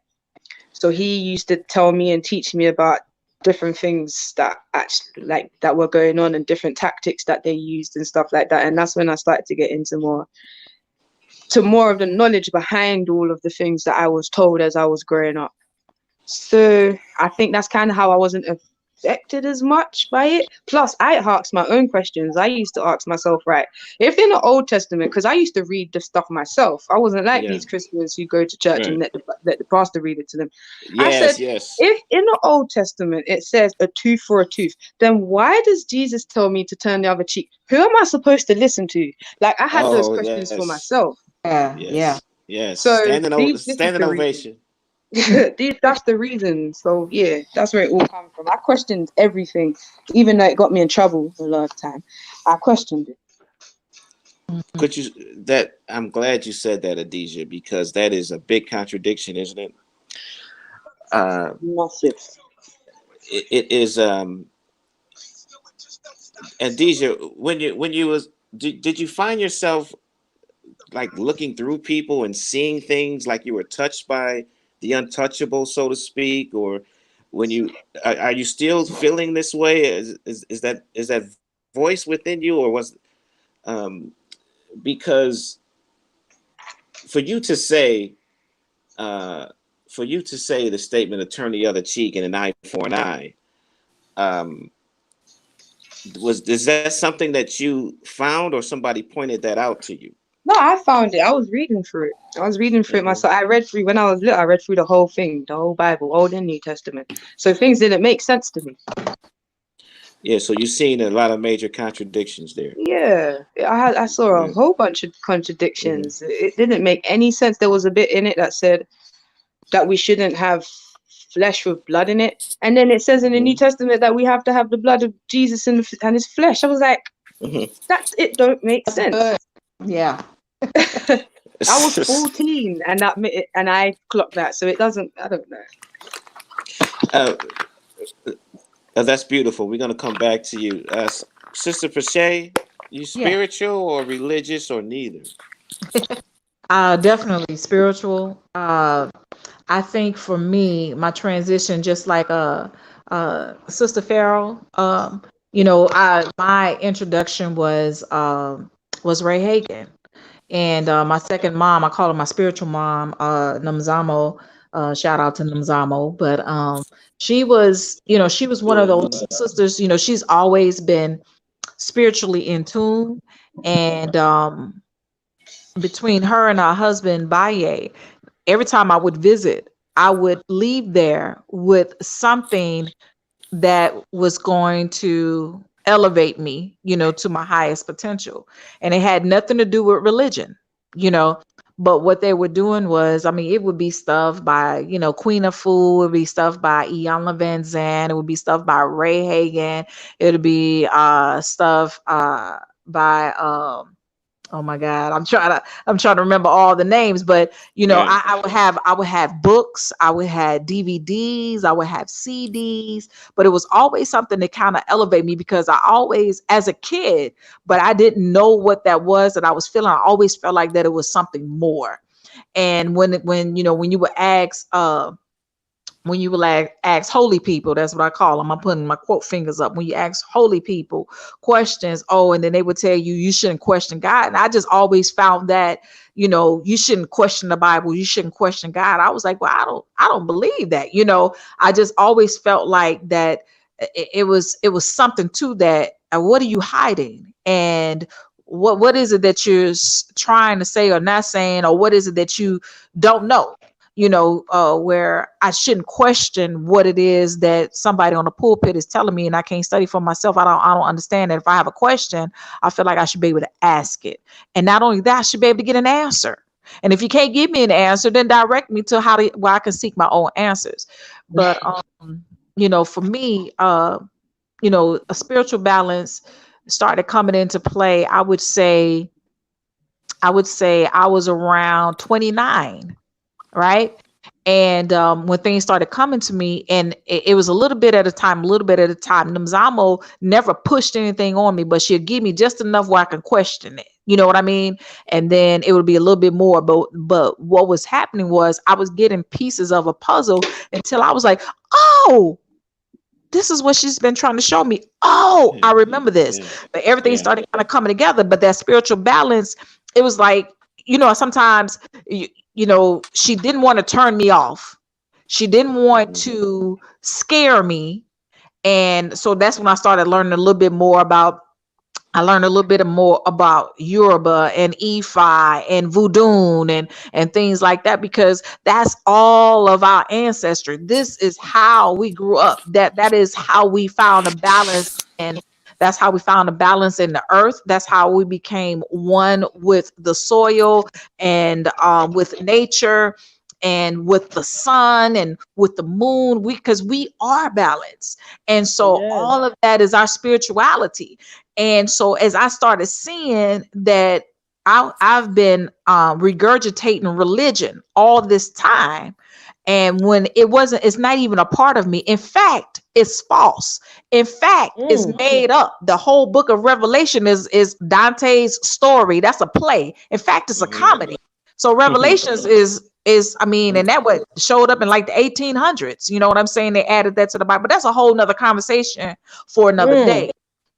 So he used to tell me and teach me about different things that actually like that were going on and different tactics that they used and stuff like that. And that's when I started to get into more of the knowledge behind all of the things that I was told as I was growing up. So I think that's kind of how I wasn't affected as much by it. Plus, I asked my own questions. I used to ask myself, right, if in the Old Testament, because I used to read the stuff myself, I wasn't like Yeah. these Christians who go to church and Right. let the pastor read it to them. I said, Yes. Yes. if in the Old Testament it says a tooth for a tooth, then why does Jesus tell me to turn the other cheek? Who am I supposed to listen to? Like, I had those Oh, questions for yes. myself. Yeah, yeah. Yes. Yes. So this is Standing the reason. ovation. That's the reason. So yeah, that's where it all comes from. I questioned everything, even though it got me in trouble a lot of time. I questioned it. Could you that I'm glad you said that, Adija, because that is a big contradiction, isn't it? Uh, Massive. it is Adija, when you was did you find yourself like looking through people and seeing things like you were touched by the untouchable, so to speak, or when you are you still feeling this way? Is that voice within you, or was um because for you to say uh for you to say the statement to turn the other cheek and an eye for an eye, um was is that something that you found or somebody pointed that out to you? No, I found it. I was reading through it. I was reading through it Hmm. myself. I read through when I was little. I read through the whole thing, the whole Bible, Old and New Testament. So things didn't make sense to me. Yeah, so you've seen a lot of major contradictions there. Yeah, I saw a Yeah. whole bunch of Hmm. contradictions. It didn't make any sense. There was a bit in it that said that we shouldn't have flesh with blood in it. And then it says in the New Hmm. Testament that we have to have the blood of Jesus and his flesh. I was like, Hmm. it don't make That's good. sense. Yeah. I was 14 and and I clocked that. So it doesn't, I don't know. Uh, that's beautiful. We're gonna come back to you, Sister Pache. You Yeah. spiritual or religious or neither? Definitely spiritual. I think for me, my transition, just like Sister Farrell, I my introduction was Ray Hagen, and my second mom, I call her my spiritual mom, Namzamo. Shout out to Namzamo, but she was one of those sisters. She's always been spiritually in tune, and between her and her husband Baye, every time I would visit, I would leave there with something that was going to elevate me, to my highest potential. And it had nothing to do with religion, you know. But what they were doing was, I mean, it would be stuff by, Queen of Fu, it would be stuff by Iyanla Van Zandt, it would be stuff by Ray Hagen, it would be stuff by oh my God, I'm trying to remember all the names, but Right. I would have books, I would have DVDs, I would have CDs, but it was always something that kind of elevate me because I always, as a kid, but I didn't know what that was that I was feeling. I always felt like that it was something more. And when you would ask holy people, that's what I call them. I'm putting my quote fingers up. When you ask holy people questions, and then they would tell you shouldn't question God. And I just always found that, you shouldn't question the Bible, you shouldn't question God. I was like, well, I don't believe that. I just always felt like that it was something to that. What are you hiding? And what is it that you're trying to say or not saying, or what is it that you don't know? Where I shouldn't question what it is that somebody on the pulpit is telling me, and I can't study for myself. I don't understand that. If I have a question, I feel like I should be able to ask it. And not only that, I should be able to get an answer. And if you can't give me an answer, then direct me to where I can seek my own answers. But for me, a spiritual balance started coming into play. I would say I was around 29, right? And when things started coming to me, and it was a little bit at a time, a little bit at a time. Namzamo never pushed anything on me, but she'd give me just enough where I can question it. You know what I mean? And then it would be a little bit more. But what was happening was I was getting pieces of a puzzle until I was like, oh, this is what she's been trying to show me. Oh, I remember this. Yeah. But everything Yeah. started kind of coming together. But that spiritual balance, it was like, sometimes, she didn't want to turn me off. She didn't want to scare me. And so that's when I learned a little bit more about Yoruba and Ifa and Voodoo and things like that, because that's all of our ancestry. This is how we grew up. That is how we found a balance, and that's how we found a balance in the earth. That's how we became one with the soil and with nature and with the sun and with the moon. Because we are balanced. And so Yes. all of that is our spirituality. And so as I started seeing that I've been regurgitating religion all this time, and when it's not even a part of me. In fact, it's false. In fact, it's made up. The whole book of Revelation is Dante's story. That's a play. In fact, it's a comedy. So Revelations is I mean, and that what showed up in like the 1800s. You know what I'm saying? They added that to the Bible. But that's a whole nother conversation for another day.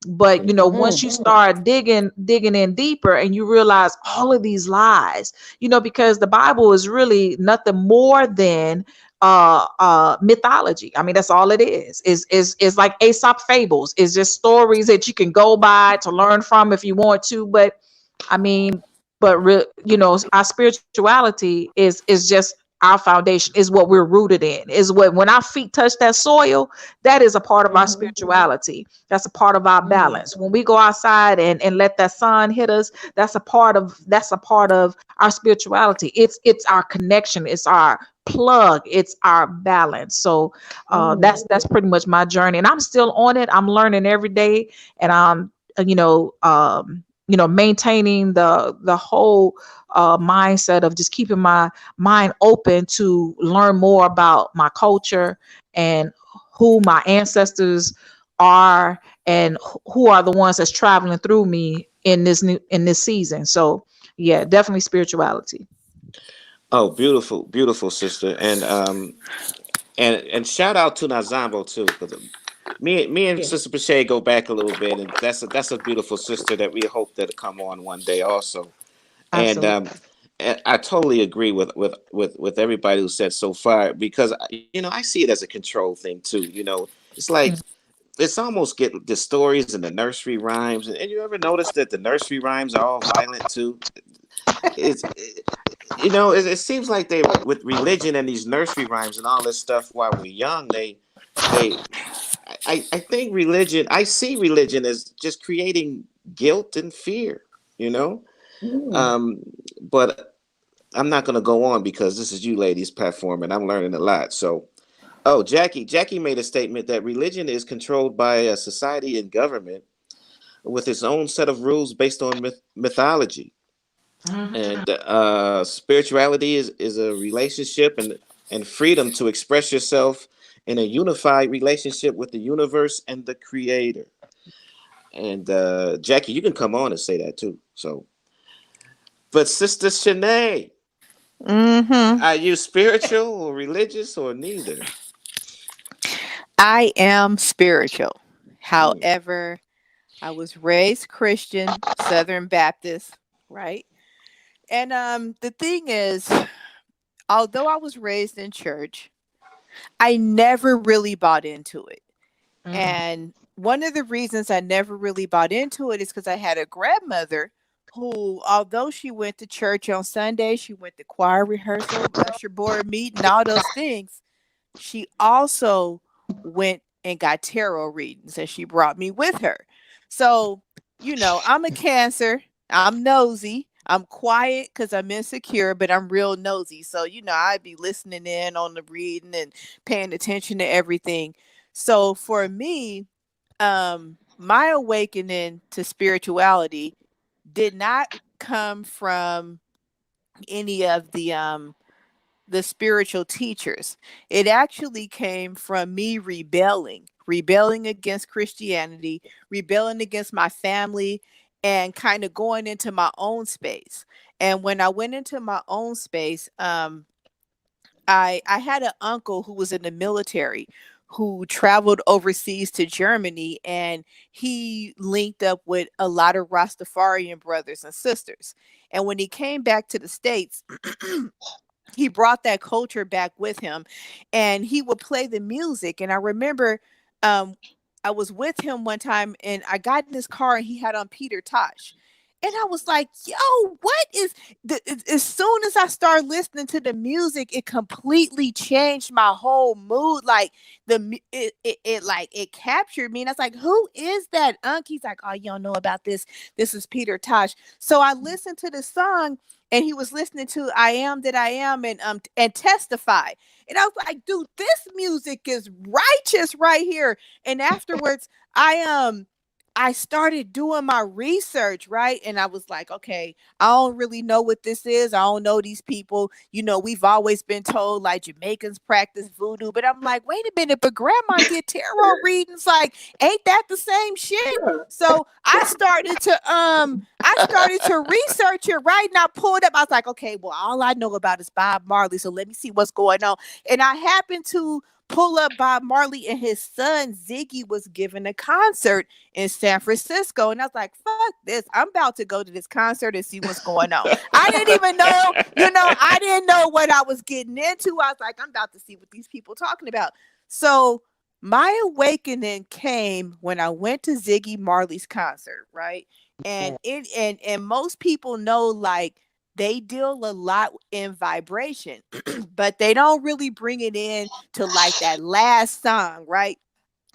But once you start digging in deeper, and you realize all of these lies, because the Bible is really nothing more than mythology. I mean, that's all it is like Aesop fables. It's just stories that you can go by to learn from if you want to. But I mean, our spirituality is just our foundation, is what we're rooted in, is when our feet touch that soil. That is a part of our spirituality. That's a part of our balance. When we go outside and let that sun hit us, that's a part of our spirituality. It's our connection, it's our plug, it's our balance. So that's pretty much my journey, and I'm still on it. I'm learning every day, and I'm maintaining the whole mindset of just keeping my mind open to learn more about my culture and who my ancestors are, and who are the ones that's traveling through me in this season. So yeah, definitely spirituality. Oh, beautiful, beautiful sister, and shout out to Nazambo too, because me and Yeah, Sister Pache go back a little bit, and that's a beautiful sister that we hope that come on one day also. And absolutely. and I totally agree with everybody who said so far, because I see it as a control thing too. It's like Mm. it's almost get the stories and the nursery rhymes, and you ever notice that the nursery rhymes are all violent too? It seems like they, with religion and these nursery rhymes and all this stuff while we're young, they I think religion, I see religion as just creating guilt and fear, you know Mm. um but I'm not going to go on because this is you ladies platform and I'm learning a lot. So, oh, Jackie made a statement that religion is controlled by a society and government with its own set of rules based on mythology. And spirituality is a relationship and freedom to express yourself in a unified relationship with the universe and the creator. And Jackie, you can come on and say that too. So, but Sister Shanae, Mm-hmm. are you spiritual or religious or neither? I am spiritual. Hmm. However, I was raised Christian, Southern Baptist, right? And the thing is, although I was raised in church, I never really bought into it. Mm. And one of the reasons I never really bought into it is because I had a grandmother who, although she went to church on Sunday, she went to choir rehearsal, usher board meeting, all those things. She also went and got tarot readings and she brought me with her. So, I'm a Cancer. I'm nosy. I'm quiet because I'm insecure, but I'm real nosy. So, I'd be listening in on the reading and paying attention to everything. So, for me, my awakening to spirituality did not come from any of the spiritual teachers. It actually came from me rebelling against Christianity, rebelling against my family, and kind of going into my own space. And when I went into my own space, I had an uncle who was in the military who traveled overseas to Germany, and he linked up with a lot of Rastafarian brothers and sisters. And when he came back to the States, he brought that culture back with him, and he would play the music. And I remember um I was with him one time and I got in his car and he had on Peter Tosh, and I was like, yo, what is as soon as I started listening to the music, it completely changed my whole mood. Like it captured me, and I was like, who is that Unc? He's like, oh, you don't know about this is Peter Tosh. So I listened to the song, and he was listening to I Am That I Am and Testify. And I was like, dude, this music is righteous right here. And afterwards, I started doing my research, right? And I was like, okay, I don't really know what this is. I don't know these people. We've always been told like Jamaicans practice voodoo, but I'm like, wait a minute, but grandma get tarot readings. Like, ain't that the same shit? So I started to research it, right? And I pulled up. I was like, okay, well, all I know about is Bob Marley. So let me see what's going on. And I happened to pull up Bob Marley, and his son Ziggy was giving a concert in San Francisco. And I was like, fuck this. I'm about to go to this concert and see what's going on. I didn't even know, I didn't know what I was getting into. I was like, I'm about to see what these people talking about. So my awakening came when I went to Ziggy Marley's concert, right? And most people know, like, they deal a lot in vibration, but they don't really bring it in to like that last song, right?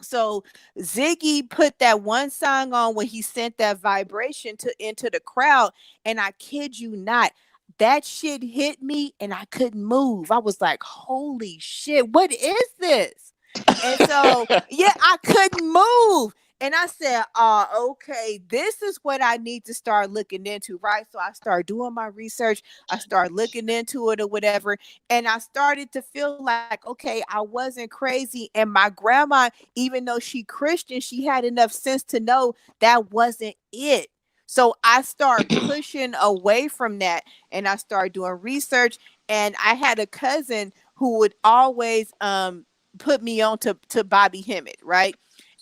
So Ziggy put that one song on when he sent that vibration to into the crowd, and I kid you not, that shit hit me and I couldn't move. I was like, "Holy shit, what is this?" And so, yeah, I couldn't move. And I said, oh, okay, this is what I need to start looking into, right? So I started doing my research. I started looking into it or whatever. And I started to feel like, okay, I wasn't crazy. And my grandma, even though she Christian, she had enough sense to know that wasn't it. So I started pushing away from that and I started doing research. And I had a cousin who would always put me on to Bobby Hemmett, right?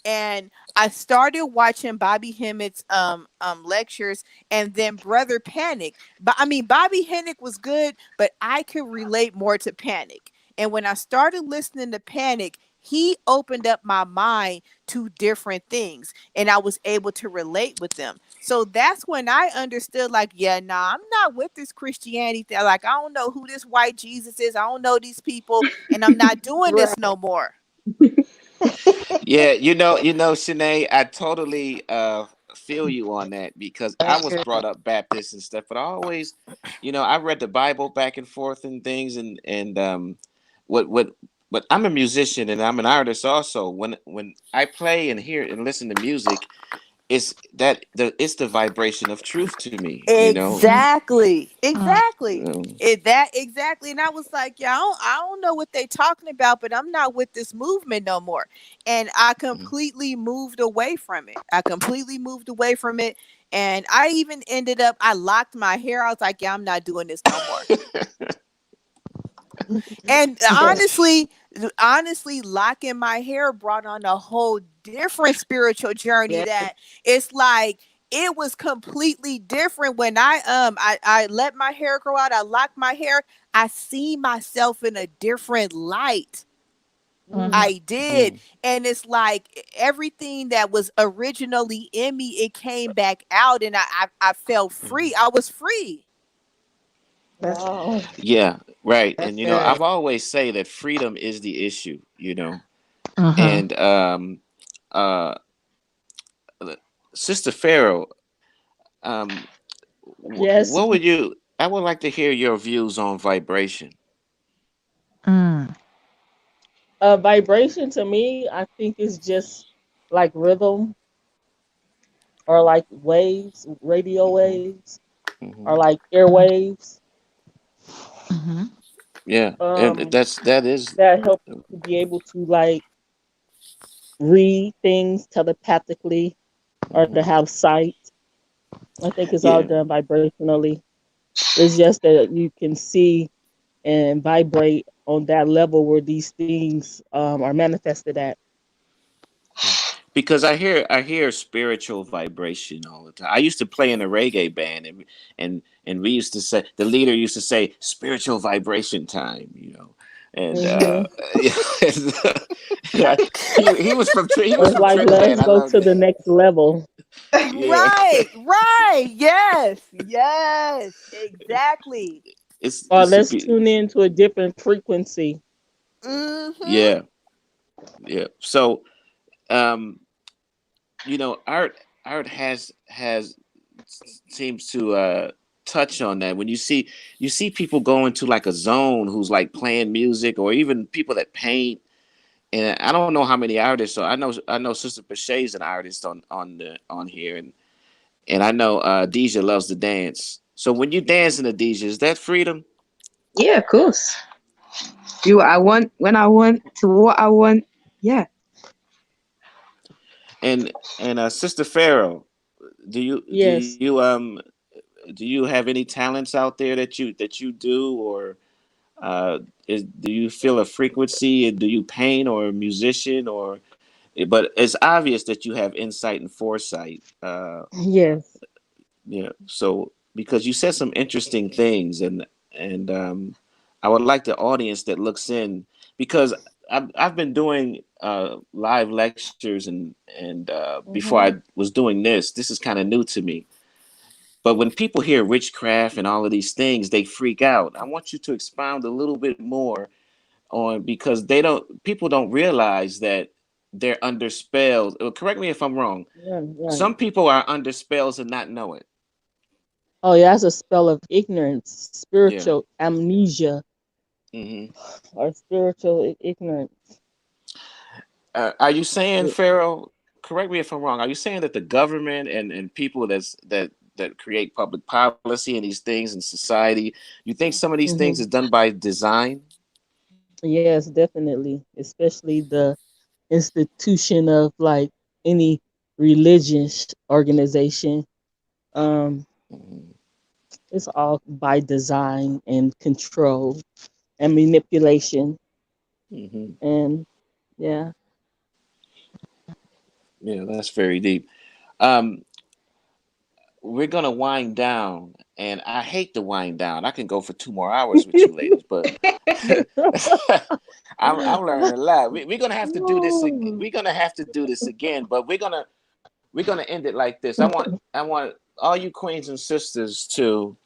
And I started watching Bobby Hemmett's lectures and then Brother Panic. But I mean Bobby Hemmitt was good, but I could relate more to Panic. And when I started listening to Panic, he opened up my mind to different things and I was able to relate with them. So that's when I understood, like, yeah, nah, I'm not with this Christianity thing. Like, I don't know who this white Jesus is. I don't know these people, and I'm not doing Right. this no more. Yeah, Shanae, I totally feel you on that because I That's was good. brought up Baptist and stuff, but I always, I read the Bible back and forth and things, and what but I'm a musician and I'm an artist also. When I play and hear and listen to music, it's the vibration of truth to me. Exactly. Mm. Exactly. Um, Exactly. And I was like, yeah, I don't know what they talking about, but I'm not with this movement no more. And I completely moved away from it. I completely moved away from it. And I even ended up, I locked my hair. I was like, yeah, I'm not doing this no more. And Yes. honestly, locking my hair brought on a whole different spiritual journey Yeah. that it's like it was completely different when I let my hair grow out, I locked my hair, I see myself in a different light. Hmm. I did. mm. And it's like everything that was originally in me, it came back out and I felt free. I was free. That's Wow. Yeah, right. That's And good. I've always say that freedom is the issue. Hmm. And uh Sister Pharaoh, um Yes. what would you I would like to hear your views on vibration. Mm. Vibration to me, I think is just like rhythm or like waves, radio Hmm. waves, or Hmm. like airwaves. Hmm. Yeah, and Um, that is. that help you to be able to like read things telepathically or to Hmm. have sight. I think it's all Yeah, done vibrationally. It's just that you can see and vibrate on that level where these things are manifested at. because I hear spiritual vibration all the time. I used to play in a reggae band, and we used to say the leader used to say spiritual vibration time. And Hmm. yeah, he was It's from like Trinidad. let's I go love to the that. next level. Yeah, Right. Yes. Yes. Exactly. Or it's a let's tune into a different frequency. Mm-hmm. yeah, yeah. So um art has seems to touch on that when you see people go into like a zone who's like playing music or even people that paint. And I don't know how many artists. So I know Sister Pachet's an artist on here, and I know Deja loves to dance. So when you dance in a Deja, is that freedom? yeah, of course. Do what I want when I want to what I want. Yeah. And Sister Pharaoh, do you do Yes. you do you have any talents out there that you do, or do you feel a frequency? Do you paint or a musician, or but it's obvious that you have insight and foresight. Yes. Yeah. So because you said some interesting things, and I would like the audience that looks in, because I've been doing live lectures, and before I Hmm. was doing this is kind of new to me. But when people hear witchcraft and all of these things, they freak out. I want you to expound a little bit more on, because people don't realize that they're under spells. Correct me if I'm wrong. Yeah, right. Some people are under spells and not know it. Oh, yeah, that's a spell of ignorance, Yeah. spiritual amnesia, Hmm. or spiritual ignorance. Are you saying, Pharaoh, correct me if I'm wrong. Are you saying that the government and people that create public policy and these things in society, you think some of these things is done by design? Yes, definitely. Especially the institution of like any religious organization. Um, Mhm. it's all by design and control and manipulation. Mhm. And yeah. Yeah, that's very deep. Um, we're gonna wind down, and I hate to wind down. I can go for 2 more hours with you ladies, but I'm learning a lot. We're gonna have to do this. We're gonna have to do this again, but we're gonna end it like this. I want all you queens and sisters to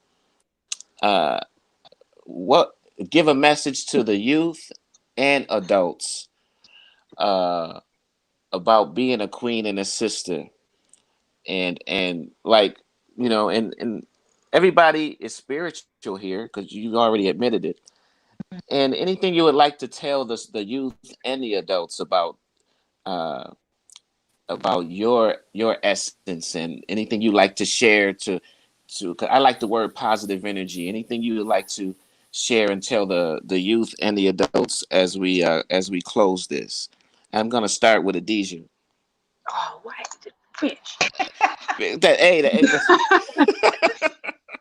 uh what give a message to the youth and adults uh about being a queen and a sister, and like, and everybody is spiritual here because you already admitted it. And anything you would like to tell the youth and the adults uh about your essence, and anything you like to share to 'cause I like the word positive energy. Anything you would like to share and tell the youth and the adults as we close this. I'm gonna start with Adija. Oh, why did it finish?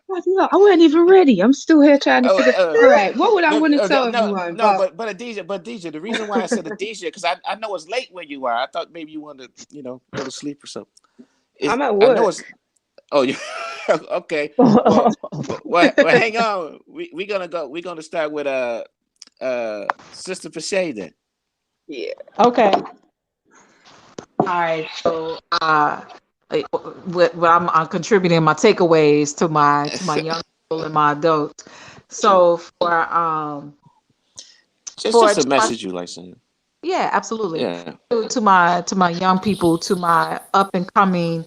What the hell? I wasn't even ready. I'm still here trying to Oh, figure. All right, what would I no, want to tell no, everyone? no, But but Adija, the reason why I said Adija, because I know it's late where you are. I thought maybe you wanted to, go to sleep or something. I'm at I know work. it's. Oh, you okay? Well, hang on. We gonna go. We're gonna start with Sister Pache then. Yeah. Okay. All right. So what I'm contributing my takeaways to my young people and my adults. Sure. So for Just a to my message you like saying. yeah, absolutely. Yeah. To my young people, to my up and coming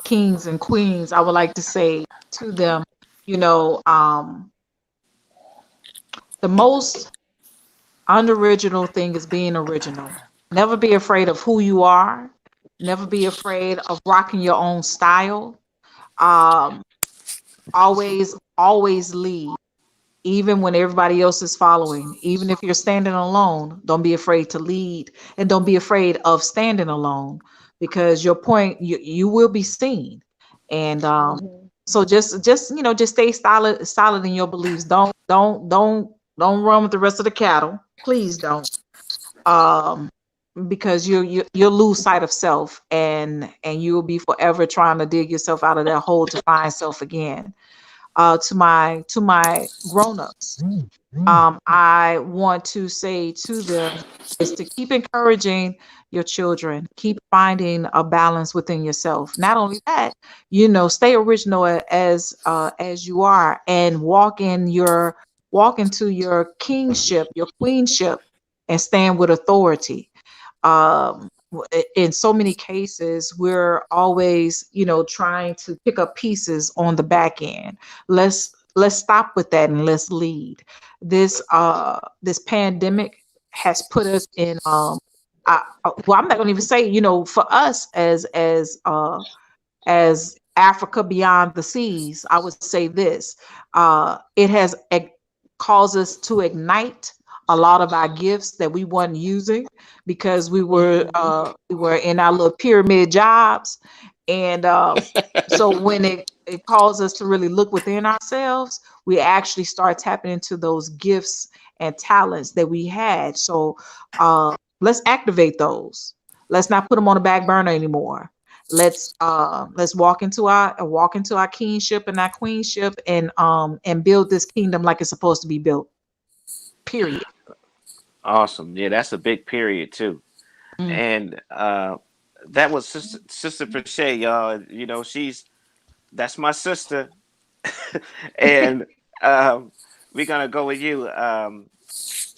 kings and queens, I would like to say to them, you know, the most unoriginal thing is being original. Never be afraid of who you are. Never be afraid of rocking your own style. Um, always lead, even when everybody else is following. Even if you're standing alone, don't be afraid to lead, and don't be afraid of standing alone, because your point, you will be seen. And Mhm. so just stay solid in your beliefs. Don't run with the rest of the cattle. Please don't. Um, because you'll lose sight of self, and you will be forever trying to dig yourself out of that hole to find self again. To my grown-ups, I want to say to them is to keep encouraging your children, keep finding a balance within yourself. Not only that, stay original as you are, and walk into your kingship, your queenship, and stand with authority. In so many cases, we're always trying to pick up pieces on the back end. Let's stop with that, and let's lead. This pandemic has put us in well, I'm not going to even say, for us as Africa beyond the seas, I would say this: it has caused us to ignite a lot of our gifts that we weren't using, because Mhm. we were in our little pyramid jobs, and so when it caused us to really look within ourselves, we actually start tapping into those gifts and talents that we had. So let's activate those. Let's not put them on the back burner anymore. Let's walk into our kingship and our queenship, and build this kingdom like it's supposed to be built. Period. Awesome. Yeah, that's a big period too. Mm. And that was Sister Pache, y'all. That's my sister, and um, we're gonna go with you,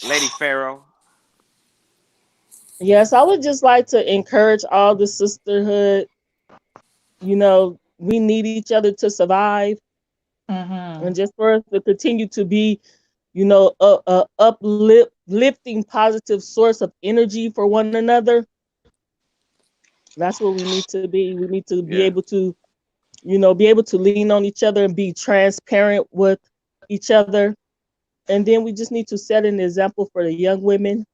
Lady Pharaoh. Yes, I would just like to encourage all the sisterhood. We need each other to survive, Mm-hmm. and just for us to continue to be, a uplifting positive source of energy for one another. That's what we need to be. We need to be Yeah. able to, be able to lean on each other and be transparent with each other. And then we just need to set an example for the young women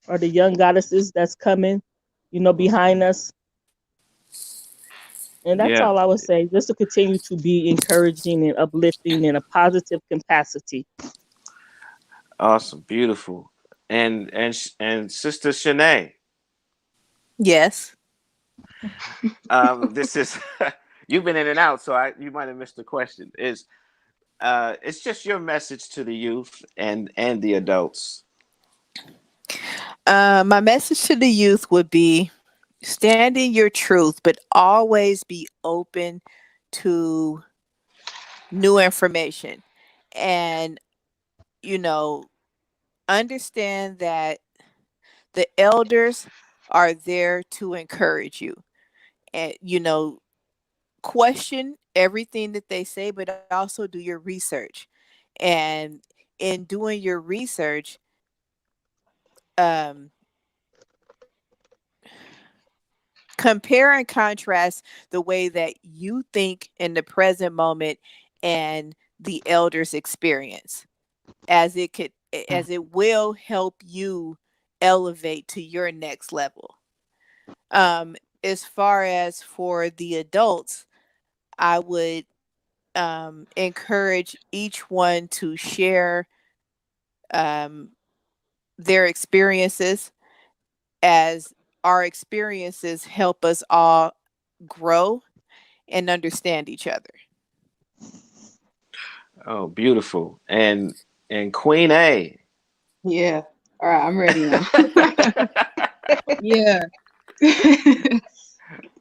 or the young goddesses that's coming, behind us. And that's Yeah. all I would say, just to continue to be encouraging and uplifting in a positive capacity. Awesome. Beautiful. And Sister Shanae, Yes. this is you've been in and out, so you might have missed the question. It's just your message to the youth and the adults. My message to the youth would be stand in your truth, but always be open to new information. And, you know, understand that the elders are there to encourage you. And, question everything that they say, but also do your research. And in doing your research, um, compare and contrast the way that you think in the present moment and the elders experience, as it will help you elevate to your next level. As far as for the adults, I would encourage each one to share um, their experiences, as our experiences help us all grow and understand each other. Oh, beautiful. And Queen A. Yeah. All right, I'm ready now. Yeah.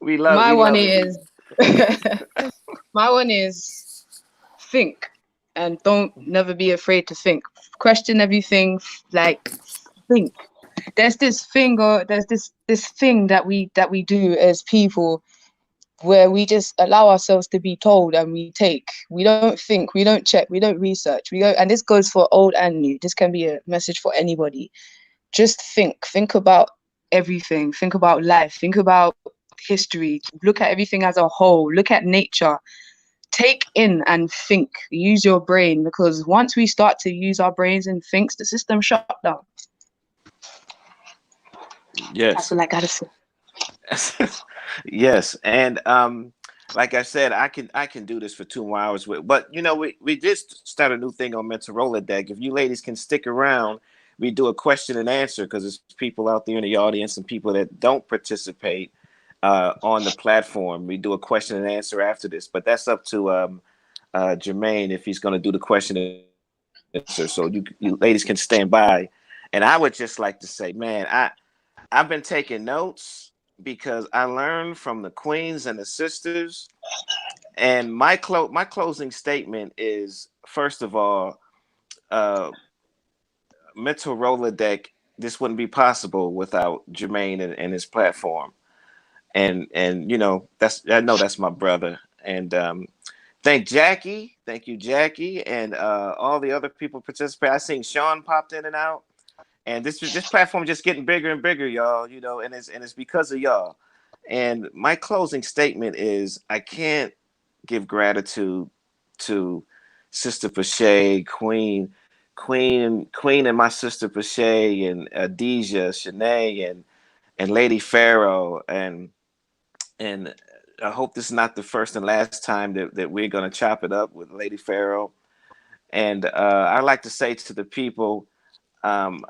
We My one love it. is my one is think and don't never be afraid to think. Question everything, like think. There's this thing that we do as people where we just allow ourselves to be told and we take. We don't think, we don't check, we don't research. We don't, and this goes for old and new. This can be a message for anybody. Just think. Think about everything. Think about life. Think about history. Look at everything as a whole. Look at nature. Take in and think. Use your brain, because once we start to use our brains and think, the system shut down. That's Yes. what I gotta say. Yes. And like I said, I can do this for 2 more hours with, but we did start a new thing on MEN-talRollaDeK. If you ladies can stick around, we do a question and answer, because there's people out there in the audience and people that don't participate on the platform. We do a question and answer after this, but that's up to Jermaine if he's going to do the question and answer. So you ladies can stand by. And I would just like to say, man, I've been taking notes because I learned from the queens and the sisters. And my closing statement is, first of all, uh, MEN-talRollaDeK. This wouldn't be possible without Jermaine and his platform. And I know that's my brother. And thank you, Jackie, and all the other people participate. I seen Sean popped in and out, and this platform just getting bigger and bigger, y'all. And it's because of y'all. And my closing statement is, I can't give gratitude to Sister Pache, Queen, and my sister Pache, and Adija, Shanae, and Lady Pharaoh, and I hope this is not the first and last time that we're gonna chop it up with Lady Pharaoh. And I like to say to the people, um,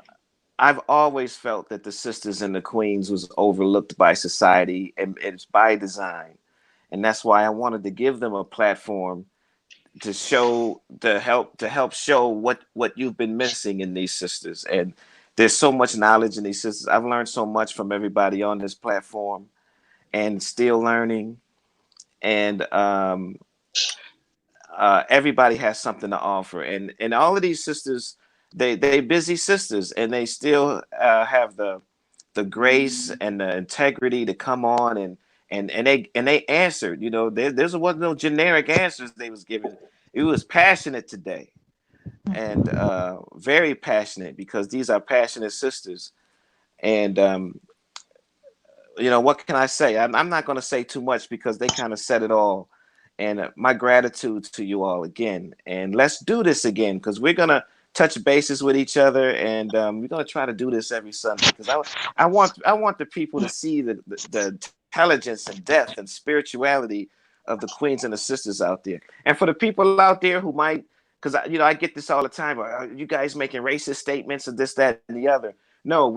I've always felt that the sisters and the queens was overlooked by society, and it's by design. And that's why I wanted to give them a platform to help show what you've been missing in these sisters. And there's so much knowledge in these sisters. I've learned so much from everybody on this platform, and still learning. And everybody has something to offer, and all of these sisters, they busy sisters, and they still have the grace and the integrity to come on, and they answered. There wasn't no generic answers they was giving. It was passionate today, and very passionate, because these are passionate sisters. And you know, what can I say? I'm not going to say too much because they kind of said it all. And my gratitude to you all again. And let's do this again because we're going to touch bases with each other, and we're going to try to do this every Sunday because I want the people to see the intelligence and depth and spirituality of the queens and the sisters out there. And for the people out there who might, because you know, I get this all the time, are you guys making racist statements of this, that, and the other? No,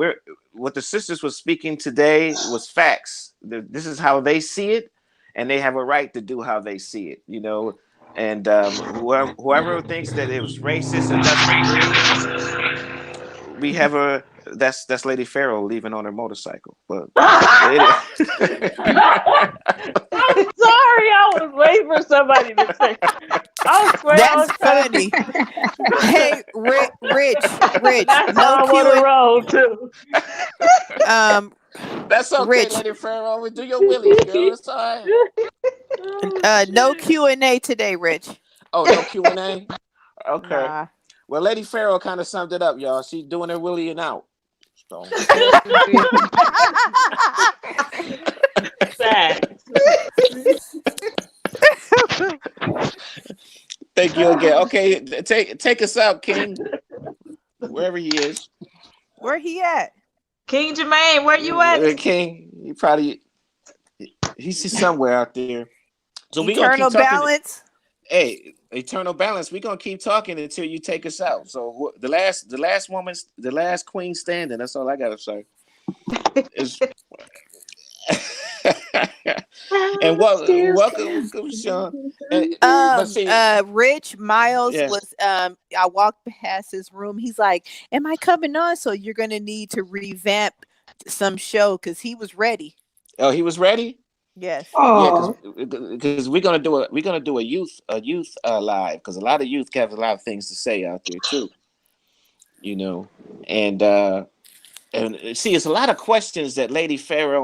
what the sisters was speaking today was facts. This is how they see it, and they have a right to do how they see it, you know. And whoever thinks that it was racist or doesn't agree, we have that's Lady Pharaoh leaving on her motorcycle. But I'm sorry, I was waiting for somebody to say. I swear I was That's funny. Hey, Rich, That's no how I want to roll too. that's okay, Rich. Lady Pharaoh. We do your willies, girl. It's all right. No Q&A today, Rich. Oh, no Q&A? Okay. Nah. Well, Lady Pharaoh kind of summed it up, y'all. She's doing her willying out. So. Thank you again. Okay, take us out, King. Wherever he is. Where he at? Qng JarMayn, where you at? King, he's somewhere out there. So we're gonna Eternal keep talking. balance. Hey, eternal balance. We're gonna keep talking until you take us out. So the last queen standing. That's all I gotta say. And welcome, Sean. Rich Miles Yeah. was I walked past his room. He's like, "Am I coming on? So you're gonna need to revamp some show because he was ready." Oh, he was ready. Yes. Oh, Yeah, because we're gonna do a youth live because a lot of youth have a lot of things to say out there too. You know, and see, it's a lot of questions that Lady Pharaoh